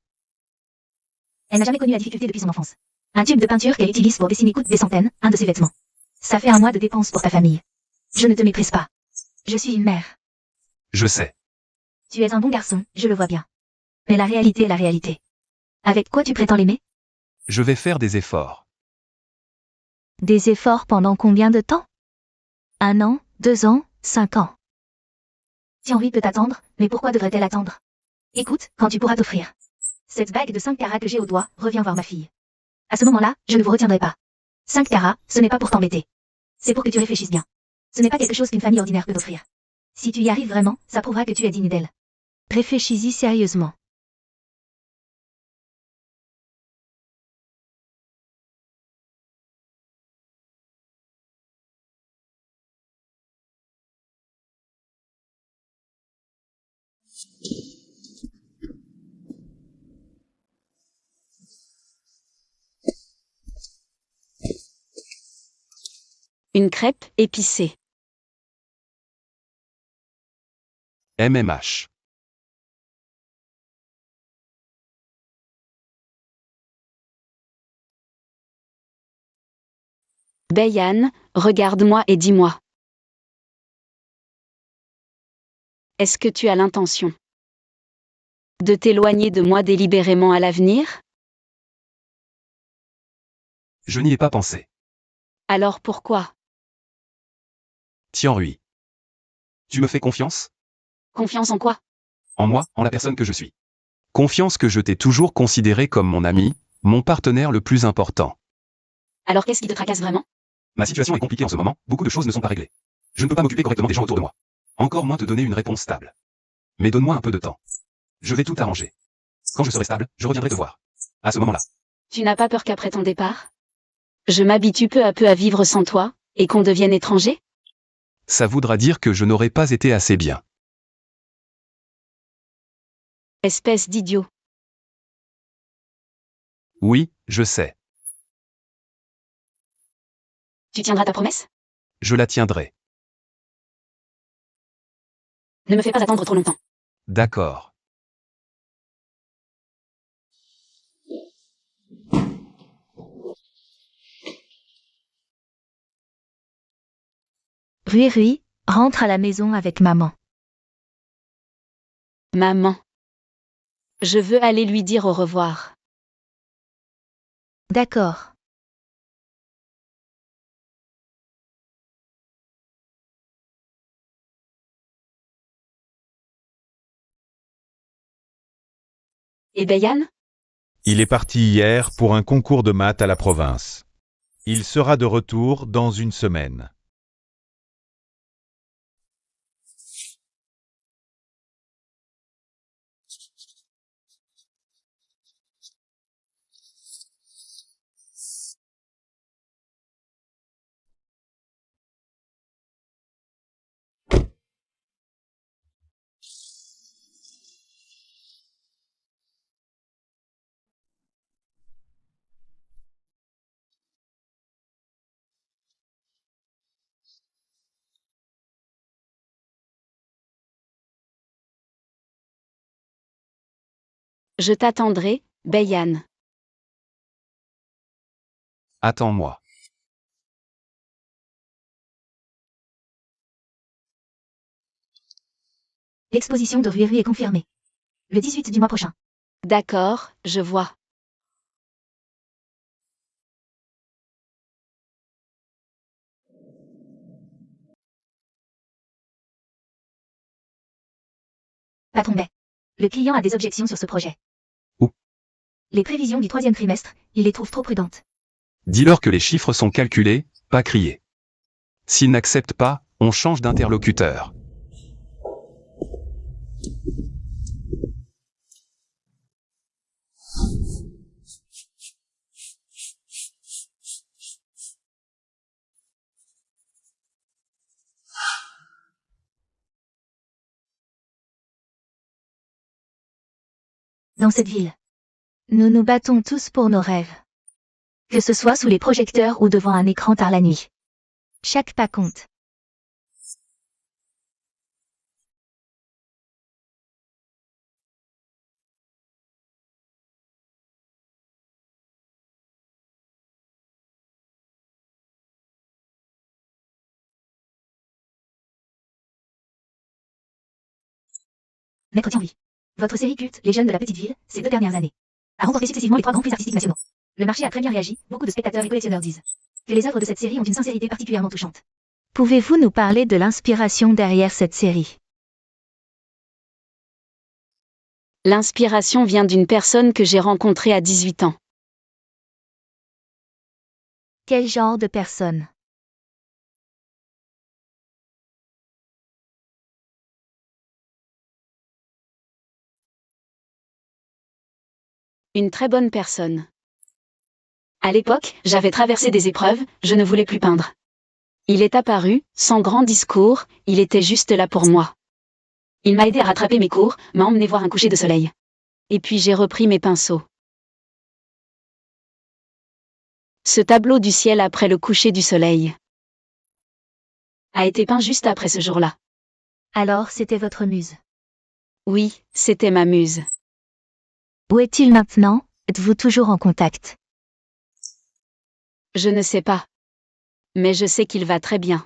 Elle n'a jamais connu la difficulté depuis son enfance. Un tube de peinture qu'elle utilise pour dessiner coûte des centaines, un de ses vêtements. Ça fait un mois de dépenses pour ta famille. Je ne te méprise pas. Je suis une mère. Je sais. Tu es un bon garçon, je le vois bien. Mais la réalité est la réalité. Avec quoi tu prétends l'aimer? Je vais faire des efforts. Des efforts pendant combien de temps? 1 an, 2 ans, 5 ans. Tianrui peut attendre, mais pourquoi devrait-elle attendre? Écoute, quand tu pourras t'offrir. Cette bague de 5 carats que j'ai au doigt, reviens voir ma fille. À ce moment-là, je ne vous retiendrai pas. 5 carats, ce n'est pas pour t'embêter. C'est pour que tu réfléchisses bien. Ce n'est pas quelque chose qu'une famille ordinaire peut t'offrir. Si tu y arrives vraiment, ça prouvera que tu es digne d'elle. Réfléchis-y sérieusement. Une crêpe épicée. MMH. Bayan, regarde-moi et dis-moi. Est-ce que tu as l'intention de t'éloigner de moi délibérément à l'avenir? Je n'y ai pas pensé. Alors pourquoi? Tianrui. Tu me fais confiance? Confiance en quoi? En moi, en la personne que je suis. Confiance que je t'ai toujours considéré comme mon ami, mon partenaire le plus important. Alors qu'est-ce qui te tracasse vraiment? Ma situation est compliquée en ce moment, beaucoup de choses ne sont pas réglées. Je ne peux pas m'occuper correctement des gens autour de moi. Encore moins te donner une réponse stable. Mais donne-moi un peu de temps. Je vais tout arranger. Quand je serai stable, je reviendrai te voir. À ce moment-là. Tu n'as pas peur qu'après ton départ, je m'habitue peu à peu à vivre sans toi, et qu'on devienne étranger? Ça voudra dire que je n'aurai pas été assez bien. Espèce d'idiot. Oui, je sais. Tu tiendras ta promesse? Je la tiendrai. Ne me fais pas attendre trop longtemps. D'accord. Rui rentre à la maison avec maman. Maman. Je veux aller lui dire au revoir. D'accord. Et Bayan? Il est parti hier pour un concours de maths à la province. Il sera de retour dans une semaine. Je t'attendrai, Bayan. Attends-moi. L'exposition de Rui est confirmée. Le 18 du mois prochain. D'accord, je vois. Patron Bay. Le client a des objections sur ce projet. Où? Les prévisions du 3e trimestre, il les trouve trop prudentes. Dis-leur que les chiffres sont calculés, pas criés. S'ils n'acceptent pas, on change d'interlocuteur. Dans cette ville, nous nous battons tous pour nos rêves. Que ce soit sous les projecteurs ou devant un écran tard la nuit. Chaque pas compte. Maître Tianrui. Votre série culte, Les Jeunes de la Petite Ville, ces 2 dernières années, a remporté successivement les 3 grands prix artistiques nationaux. Le marché a très bien réagi, beaucoup de spectateurs et collectionneurs disent que les œuvres de cette série ont une sincérité particulièrement touchante. Pouvez-vous nous parler de l'inspiration derrière cette série? L'inspiration vient d'une personne que j'ai rencontrée à 18 ans. Quel genre de personne? Une très bonne personne. À l'époque, j'avais traversé des épreuves, je ne voulais plus peindre. Il est apparu, sans grand discours, il était juste là pour moi. Il m'a aidé à rattraper mes cours, m'a emmené voir un coucher de soleil. Et puis j'ai repris mes pinceaux. Ce tableau du ciel après le coucher du soleil a été peint juste après ce jour-là. Alors c'était votre muse. Oui, c'était ma muse. Où est-il maintenant? Êtes-vous toujours en contact? Je ne sais pas. Mais je sais qu'il va très bien.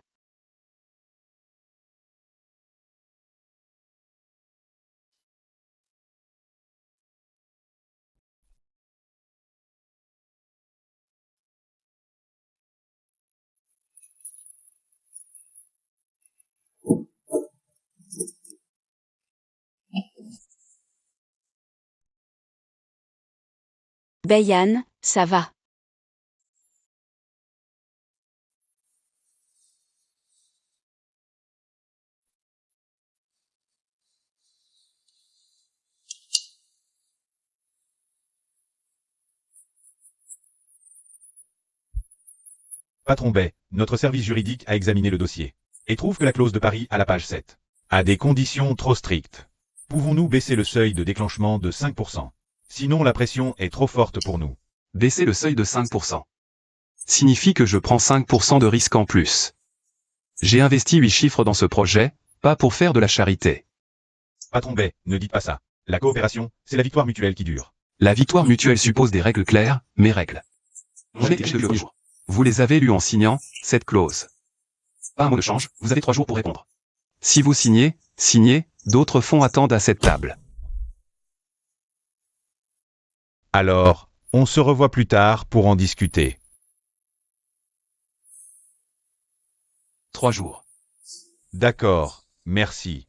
Bayan, ça va. Patron Bay, notre service juridique a examiné le dossier et trouve que la clause de Paris à la page 7 a des conditions trop strictes. Pouvons-nous baisser le seuil de déclenchement de 5%? Sinon la pression est trop forte pour nous. Baisser le seuil de 5% signifie que je prends 5% de risque en plus. J'ai investi 8 chiffres dans ce projet, pas pour faire de la charité. Patron Bay, ne dites pas ça. La coopération, c'est la victoire mutuelle qui dure. La victoire mutuelle suppose des règles claires, mes règles. Je n'ai que 2 jours. Vous les avez lues en signant cette clause. Pas un mot de change, vous avez 3 jours pour répondre. Si vous signez, d'autres fonds attendent à cette table. Alors, on se revoit plus tard pour en discuter. 3 jours. D'accord, merci.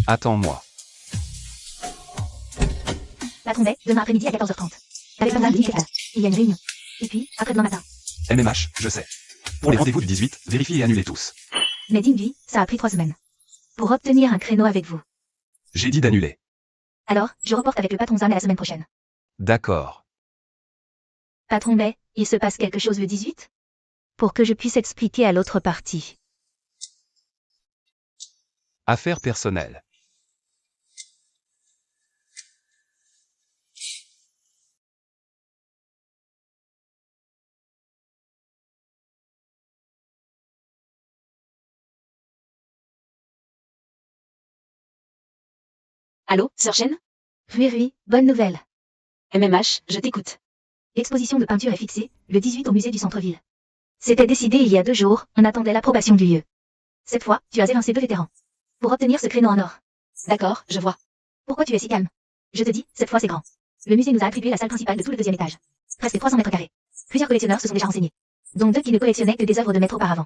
Attends-moi. Patron Bay, demain après-midi à 14h30. Avec Madame Nicolas. Il y a une réunion. Et puis, après-demain matin. MMH, je sais. Pour les rendez-vous du 18, vérifiez et annulez tous. Mais Dingy, ça a pris 3 semaines. Pour obtenir un créneau avec vous. J'ai dit d'annuler. Alors, je reporte avec le patron Zan à la semaine prochaine. D'accord. Patron Bay, il se passe quelque chose le 18? Pour que je puisse expliquer à l'autre partie. Affaires personnelles. Allô, Sœur Chen? Oui, bonne nouvelle. MMH, je t'écoute. L'exposition de peinture est fixée, le 18 au musée du centre-ville. C'était décidé il y a 2 jours, on attendait l'approbation du lieu. Cette fois, tu as évincé 2 vétérans. Pour obtenir ce créneau en or. D'accord, je vois. Pourquoi tu es si calme? Je te dis, cette fois c'est grand. Le musée nous a attribué la salle principale de tout le 2e étage. Presque 300 mètres carrés. Plusieurs collectionneurs se sont déjà renseignés. Dont 2 qui ne collectionnaient que des œuvres de maître auparavant.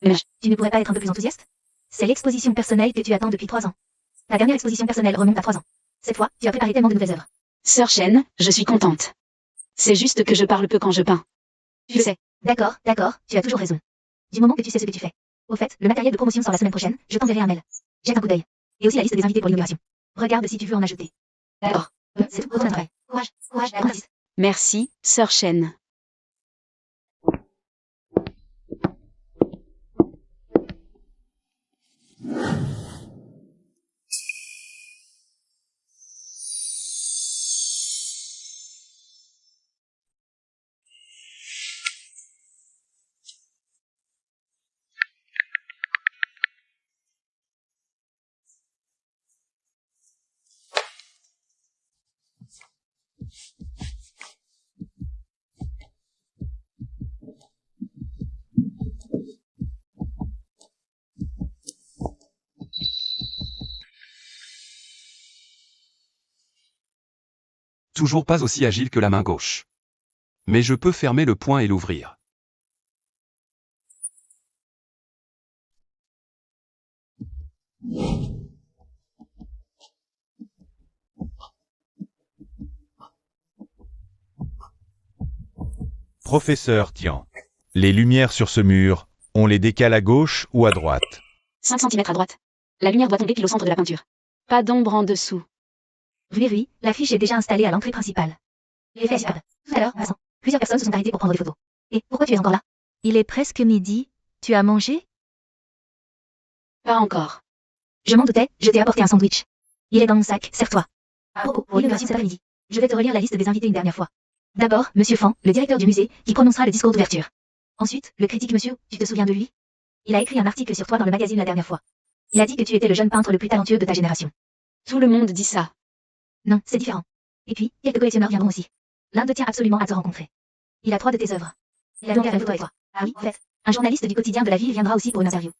Mais tu ne pourrais pas être un peu plus enthousiaste? C'est l'exposition personnelle que tu attends depuis 3 ans. Ta dernière exposition personnelle remonte à 3 ans. Cette fois, tu as préparé tellement de nouvelles œuvres. Sœur Chen, je suis contente. C'est juste que je parle peu quand je peins. Tu sais. D'accord, tu as toujours raison. Du moment que tu sais ce que tu fais. Au fait, le matériel de promotion sort la semaine prochaine, je t'enverrai un mail. Jette un coup d'œil. Et aussi la liste des invités pour l'inauguration. Regarde si tu veux en ajouter. D'accord. C'est tout pour ton intérêt. Courage, bon artiste. Merci, Sœur Chen. Toujours pas aussi agile que la main gauche. Mais je peux fermer le poing et l'ouvrir. Professeur Tian, les lumières sur ce mur, on les décale à gauche ou à droite? 5 cm à droite. La lumière doit tomber pile au centre de la peinture. Pas d'ombre en dessous. Rue, l'affiche est déjà installée à l'entrée principale. L'effet est superbe. Tout à l'heure, en passant, plusieurs personnes se sont arrêtées pour prendre des photos. Et pourquoi tu es encore là? Il est presque midi. Tu as mangé? Pas encore. Je m'en doutais, je t'ai apporté un sandwich. Il est dans mon sac, serre-toi. À propos, pour l'innovation cet après-midi, je vais te relire la liste des invités une dernière fois. D'abord, Monsieur Fan, le directeur du musée, qui prononcera le discours d'ouverture. Ensuite, le critique Monsieur, tu te souviens de lui? Il a écrit un article sur toi dans le magazine la dernière fois. Il a dit que tu étais le jeune peintre le plus talentueux de ta génération. Tout le monde dit ça. Non, c'est différent. Et puis, quelques collectionneurs viendront aussi. L'un d'eux tient absolument à te rencontrer. Il a 3 de tes œuvres. Il a donc à faire une photo avec toi. Ah oui, en fait, un journaliste du quotidien de la ville viendra aussi pour une interview.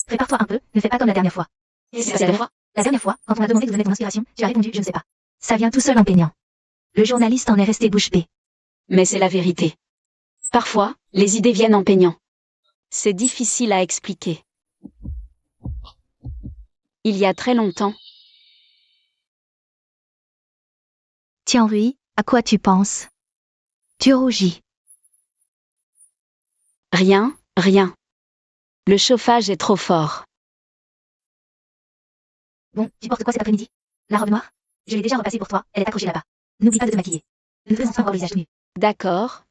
Prépare-toi un peu, ne fais pas comme la dernière fois. Et c'est passé la dernière fois? La dernière fois, quand on a demandé de donner ton inspiration, tu as répondu, je ne sais pas. Ça vient tout seul en peignant. Le journaliste en est resté bouche bée. Mais c'est la vérité. Parfois, les idées viennent en peignant. C'est difficile à expliquer. Il y a très longtemps, Tiens, Rui, à quoi tu penses? Tu rougis. rien. Le chauffage est trop fort. Bon, tu portes quoi cet après-midi? La robe noire? Je l'ai déjà repassée pour toi, elle est accrochée là-bas. N'oublie pas de te maquiller. Nous faisons ça pour le visage nu. D'accord.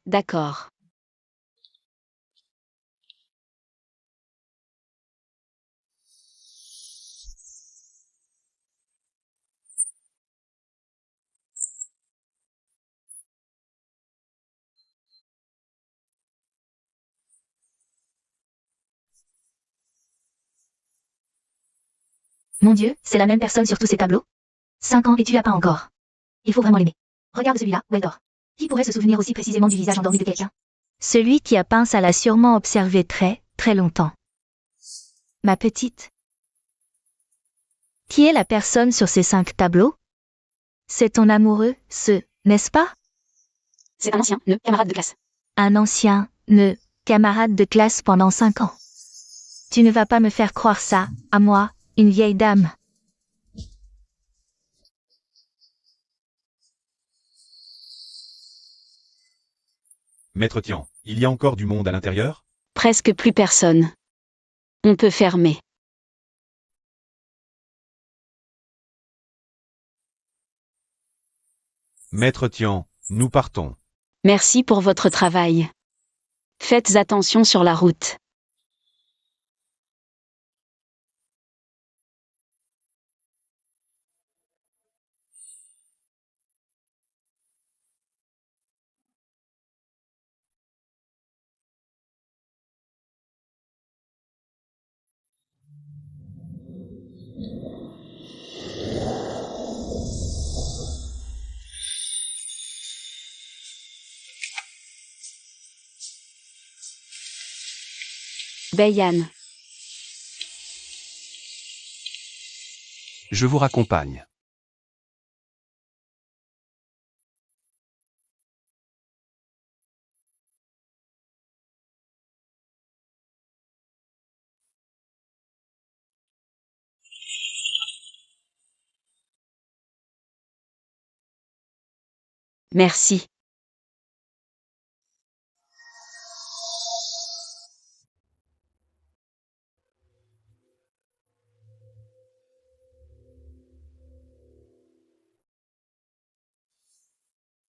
Mon Dieu, c'est la même personne sur tous ces tableaux? 5 ans et tu l'as pas encore. Il faut vraiment l'aimer. Regarde celui-là, où elle dort. Qui pourrait se souvenir aussi précisément du visage endormi de quelqu'un? Celui qui a peint ça l'a sûrement observé très, très longtemps. Ma petite. Qui est la personne sur ces 5 tableaux? C'est ton amoureux, n'est-ce pas? C'est un ancien, camarade de classe. Un ancien, camarade de classe pendant 5 ans. Tu ne vas pas me faire croire ça, à moi, une vieille dame. Maître Tian, il y a encore du monde à l'intérieur? Presque plus personne. On peut fermer. Maître Tian, nous partons. Merci pour votre travail. Faites attention sur la route. Bayan. Je vous raccompagne. Merci.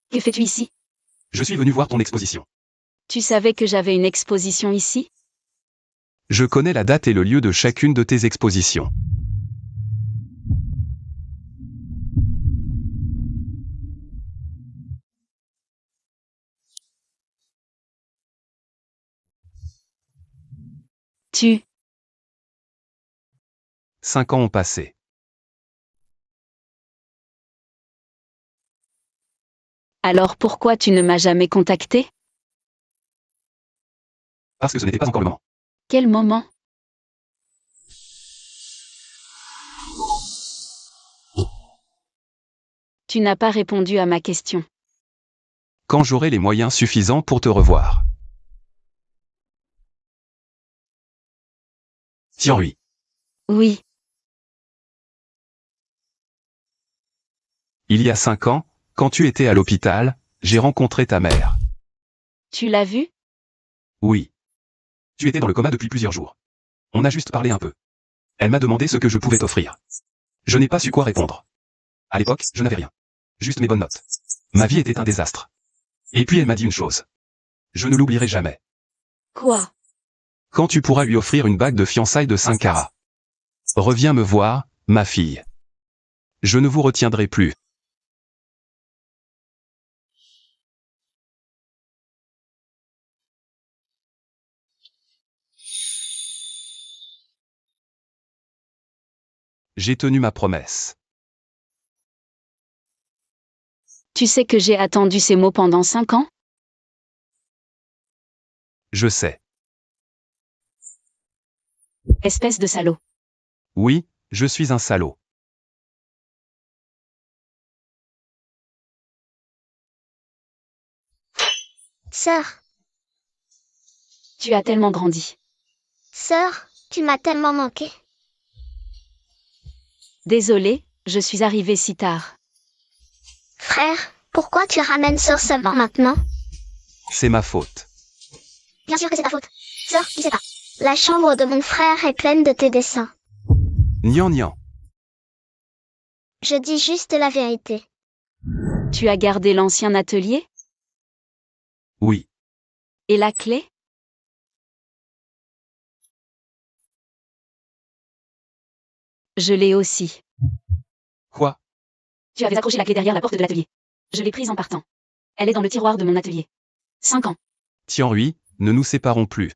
Que fais-tu ici? Je suis venu voir ton exposition. Tu savais que j'avais une exposition ici? Je connais la date et le lieu de chacune de tes expositions. Tu... 5 ans ont passé. Alors pourquoi tu ne m'as jamais contacté? Parce que ce n'était pas encore le moment. Quel moment? Tu n'as pas répondu à ma question. Quand j'aurai les moyens suffisants pour te revoir. Tian Rui. Oui, Il y a 5 ans, quand tu étais à l'hôpital, j'ai rencontré ta mère. tu l'as vu? Oui. Tu étais dans le coma depuis plusieurs jours. On a juste parlé un peu. Elle m'a demandé ce que je pouvais t'offrir. Je n'ai pas su quoi répondre. À l'époque, je n'avais rien. juste mes bonnes notes. Ma vie était un désastre. Et puis elle m'a dit une chose. Je ne l'oublierai jamais. Quoi? Quand tu pourras lui offrir une bague de fiançailles de 5 carats. Reviens me voir, ma fille. Je ne vous retiendrai plus. J'ai tenu ma promesse. Tu sais que j'ai attendu ces mots pendant 5 ans? Je sais. Espèce de salaud. Oui, je suis un salaud. Sœur, Tu as tellement grandi. sœur, tu m'as tellement manqué. Désolée, je suis arrivée si tard. Frère, pourquoi tu ramènes sœur seulement maintenant? C'est ma faute. Bien sûr que c'est ta faute. Sœur, tu sais pas. La chambre de mon frère est pleine de tes dessins. Nian nian. Je dis juste la vérité. Tu as gardé l'ancien atelier? Oui. Et la clé? Je l'ai aussi. Quoi? Tu avais accroché la clé derrière la porte de l'atelier. Je l'ai prise en partant. Elle est dans le tiroir de mon atelier. 5 ans. Tianhui, ne nous séparons plus.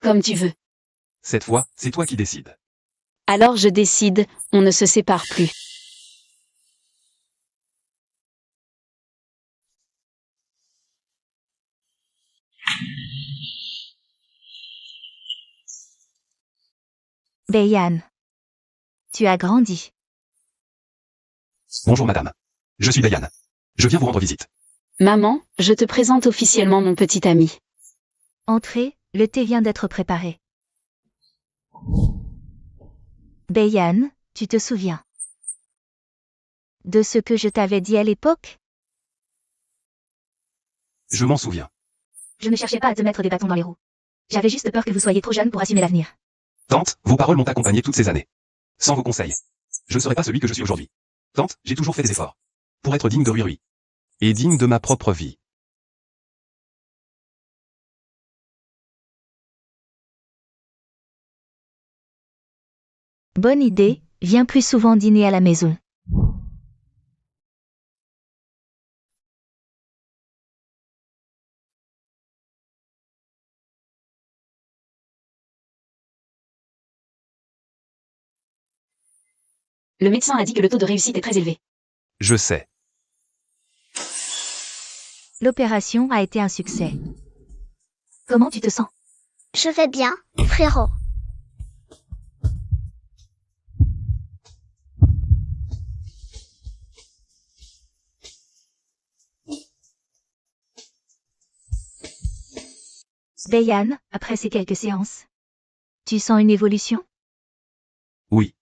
Comme tu veux. Cette fois, c'est toi qui décides. Alors je décide, on ne se sépare plus. Beiyan. Tu as grandi. Bonjour madame. Je suis Dayan. Je viens vous rendre visite. Maman, je te présente officiellement mon petit ami. Entrez, le thé vient d'être préparé. Beiyan, tu te souviens de ce que je t'avais dit à l'époque? Je m'en souviens. Je ne cherchais pas à te mettre des bâtons dans les roues. J'avais juste peur que vous soyez trop jeune pour assumer l'avenir. Tante, vos paroles m'ont accompagné toutes ces années. Sans vos conseils, je ne serais pas celui que je suis aujourd'hui. Tante, j'ai toujours fait des efforts. Pour être digne de Rui. Et digne de ma propre vie. Bonne idée, viens plus souvent dîner à la maison. Le médecin a dit que le taux de réussite est très élevé. Je sais. L'opération a été un succès. Comment tu te sens? Je vais bien, frérot. Beiyan, après ces quelques séances, tu sens une évolution? Oui.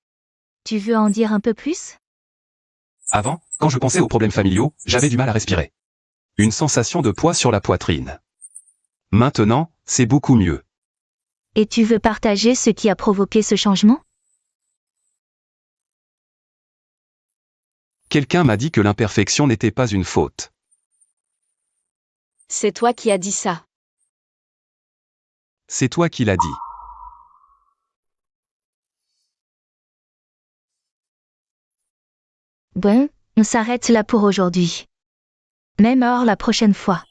Tu veux en dire un peu plus? Avant, quand je pensais aux problèmes familiaux, j'avais du mal à respirer. Une sensation de poids sur la poitrine. Maintenant, c'est beaucoup mieux. Et tu veux partager ce qui a provoqué ce changement? Quelqu'un m'a dit que l'imperfection n'était pas une faute. C'est toi qui as dit ça. C'est toi qui l'as dit. Bon, on s'arrête là pour aujourd'hui. Même heure la prochaine fois.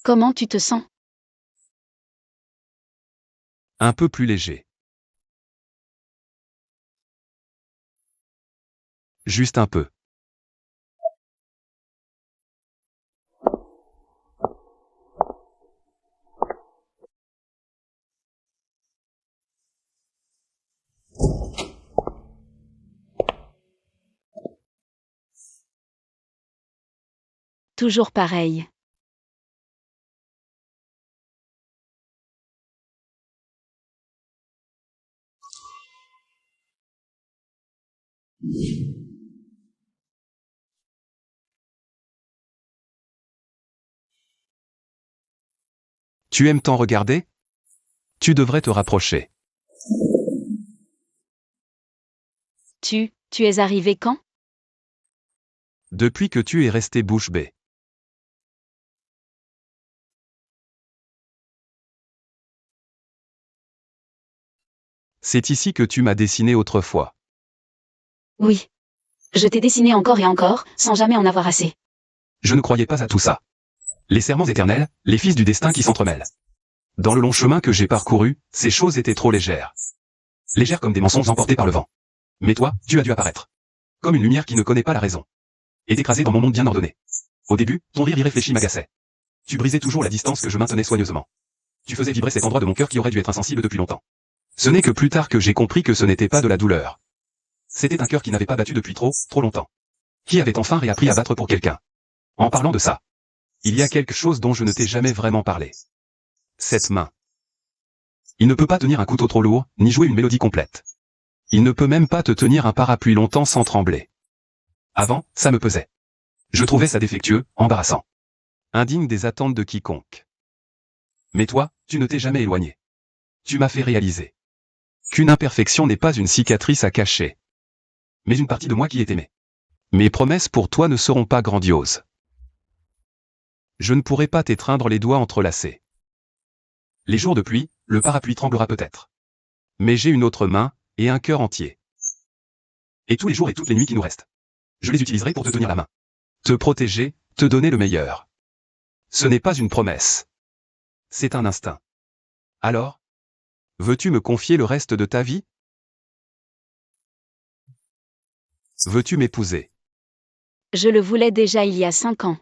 Comment tu te sens? Un peu plus léger. Juste un peu. Toujours pareil. Tu aimes tant regarder? Tu devrais te rapprocher. Tu es arrivé quand? Depuis que tu es resté bouche bée. C'est ici que tu m'as dessiné autrefois. Oui. Je t'ai dessiné encore et encore, sans jamais en avoir assez. Je ne croyais pas à tout ça. Les serments éternels, les fils du destin qui s'entremêlent. Dans le long chemin que j'ai parcouru, ces choses étaient trop légères. Légères comme des mensonges emportés par le vent. Mais toi, tu as dû apparaître. Comme une lumière qui ne connaît pas la raison. Et t'écraser dans mon monde bien ordonné. Au début, ton rire irréfléchi m'agaçait. Tu brisais toujours la distance que je maintenais soigneusement. Tu faisais vibrer cet endroit de mon cœur qui aurait dû être insensible depuis longtemps. Ce n'est que plus tard que j'ai compris que ce n'était pas de la douleur. C'était un cœur qui n'avait pas battu depuis trop longtemps. Qui avait enfin réappris à battre pour quelqu'un. En parlant de ça, il y a quelque chose dont je ne t'ai jamais vraiment parlé. Cette main. Il ne peut pas tenir un couteau trop lourd, ni jouer une mélodie complète. Il ne peut même pas te tenir un parapluie longtemps sans trembler. Avant, ça me pesait. Je trouvais ça défectueux, embarrassant. Indigne des attentes de quiconque. Mais toi, tu ne t'es jamais éloigné. Tu m'as fait réaliser qu'une imperfection n'est pas une cicatrice à cacher, mais une partie de moi qui est aimée. Mes promesses pour toi ne seront pas grandioses. Je ne pourrai pas t'étreindre les doigts entrelacés. Les jours de pluie, le parapluie tremblera peut-être. Mais j'ai une autre main, et un cœur entier. Et tous les jours et toutes les nuits qui nous restent. Je les utiliserai pour te tenir la main. Te protéger, te donner le meilleur. Ce n'est pas une promesse. C'est un instinct. Alors? Veux-tu me confier le reste de ta vie? Veux-tu m'épouser? Je le voulais déjà il y a 5 ans.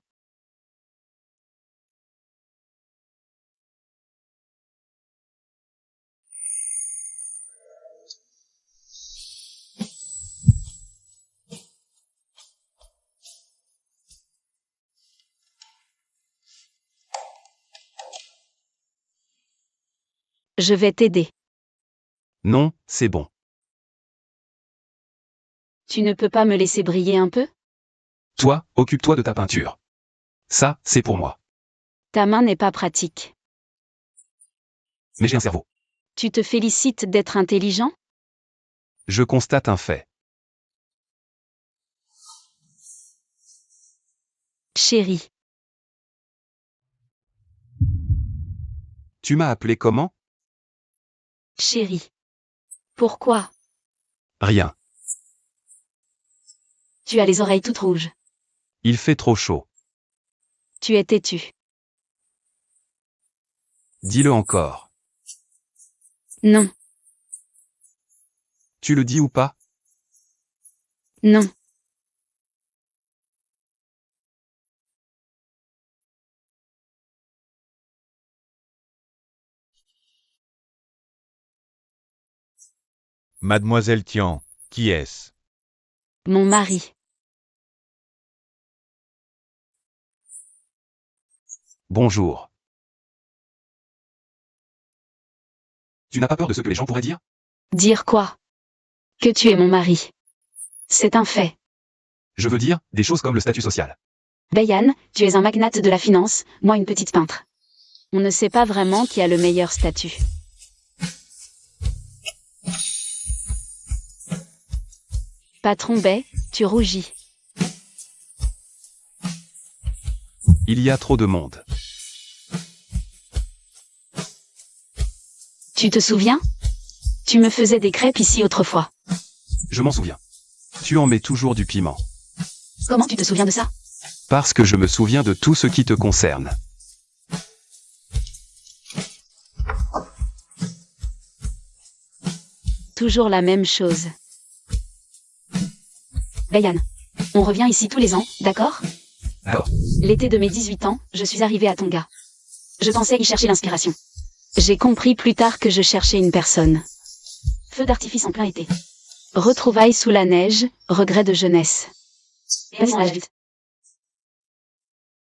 Je vais t'aider. Non, c'est bon. Tu ne peux pas me laisser briller un peu? Toi, occupe-toi de ta peinture. Ça, c'est pour moi. Ta main n'est pas pratique. Mais j'ai un cerveau. Tu te félicites d'être intelligent? Je constate un fait. Chérie. Tu m'as appelé comment? Chérie. Pourquoi? Rien. Tu as les oreilles toutes rouges. Il fait trop chaud. Tu es têtu. Dis-le encore. Non. Tu le dis ou pas? Non. Mademoiselle Tian, qui est-ce? Mon mari. Bonjour. Tu n'as pas peur de ce que les gens pourraient dire? Dire quoi? Que tu es mon mari. C'est un fait. Je veux dire, des choses comme le statut social. Bayan, tu es un magnate de la finance, moi une petite peintre. On ne sait pas vraiment qui a le meilleur statut. Patron Bay, tu rougis. Il y a trop de monde. Tu te souviens? Tu me faisais des crêpes ici autrefois. Je m'en souviens. Tu en mets toujours du piment. Comment tu te souviens de ça? Parce que je me souviens de tout ce qui te concerne. Toujours la même chose. Bayan, on revient ici tous les ans, d'accord? D'accord. L'été de mes 18 ans, je suis arrivée à Tonga. Je pensais y chercher l'inspiration. J'ai compris plus tard que je cherchais une personne. Feu d'artifice en plein été. Retrouvailles sous la neige, regrets de jeunesse. Passons à la vite.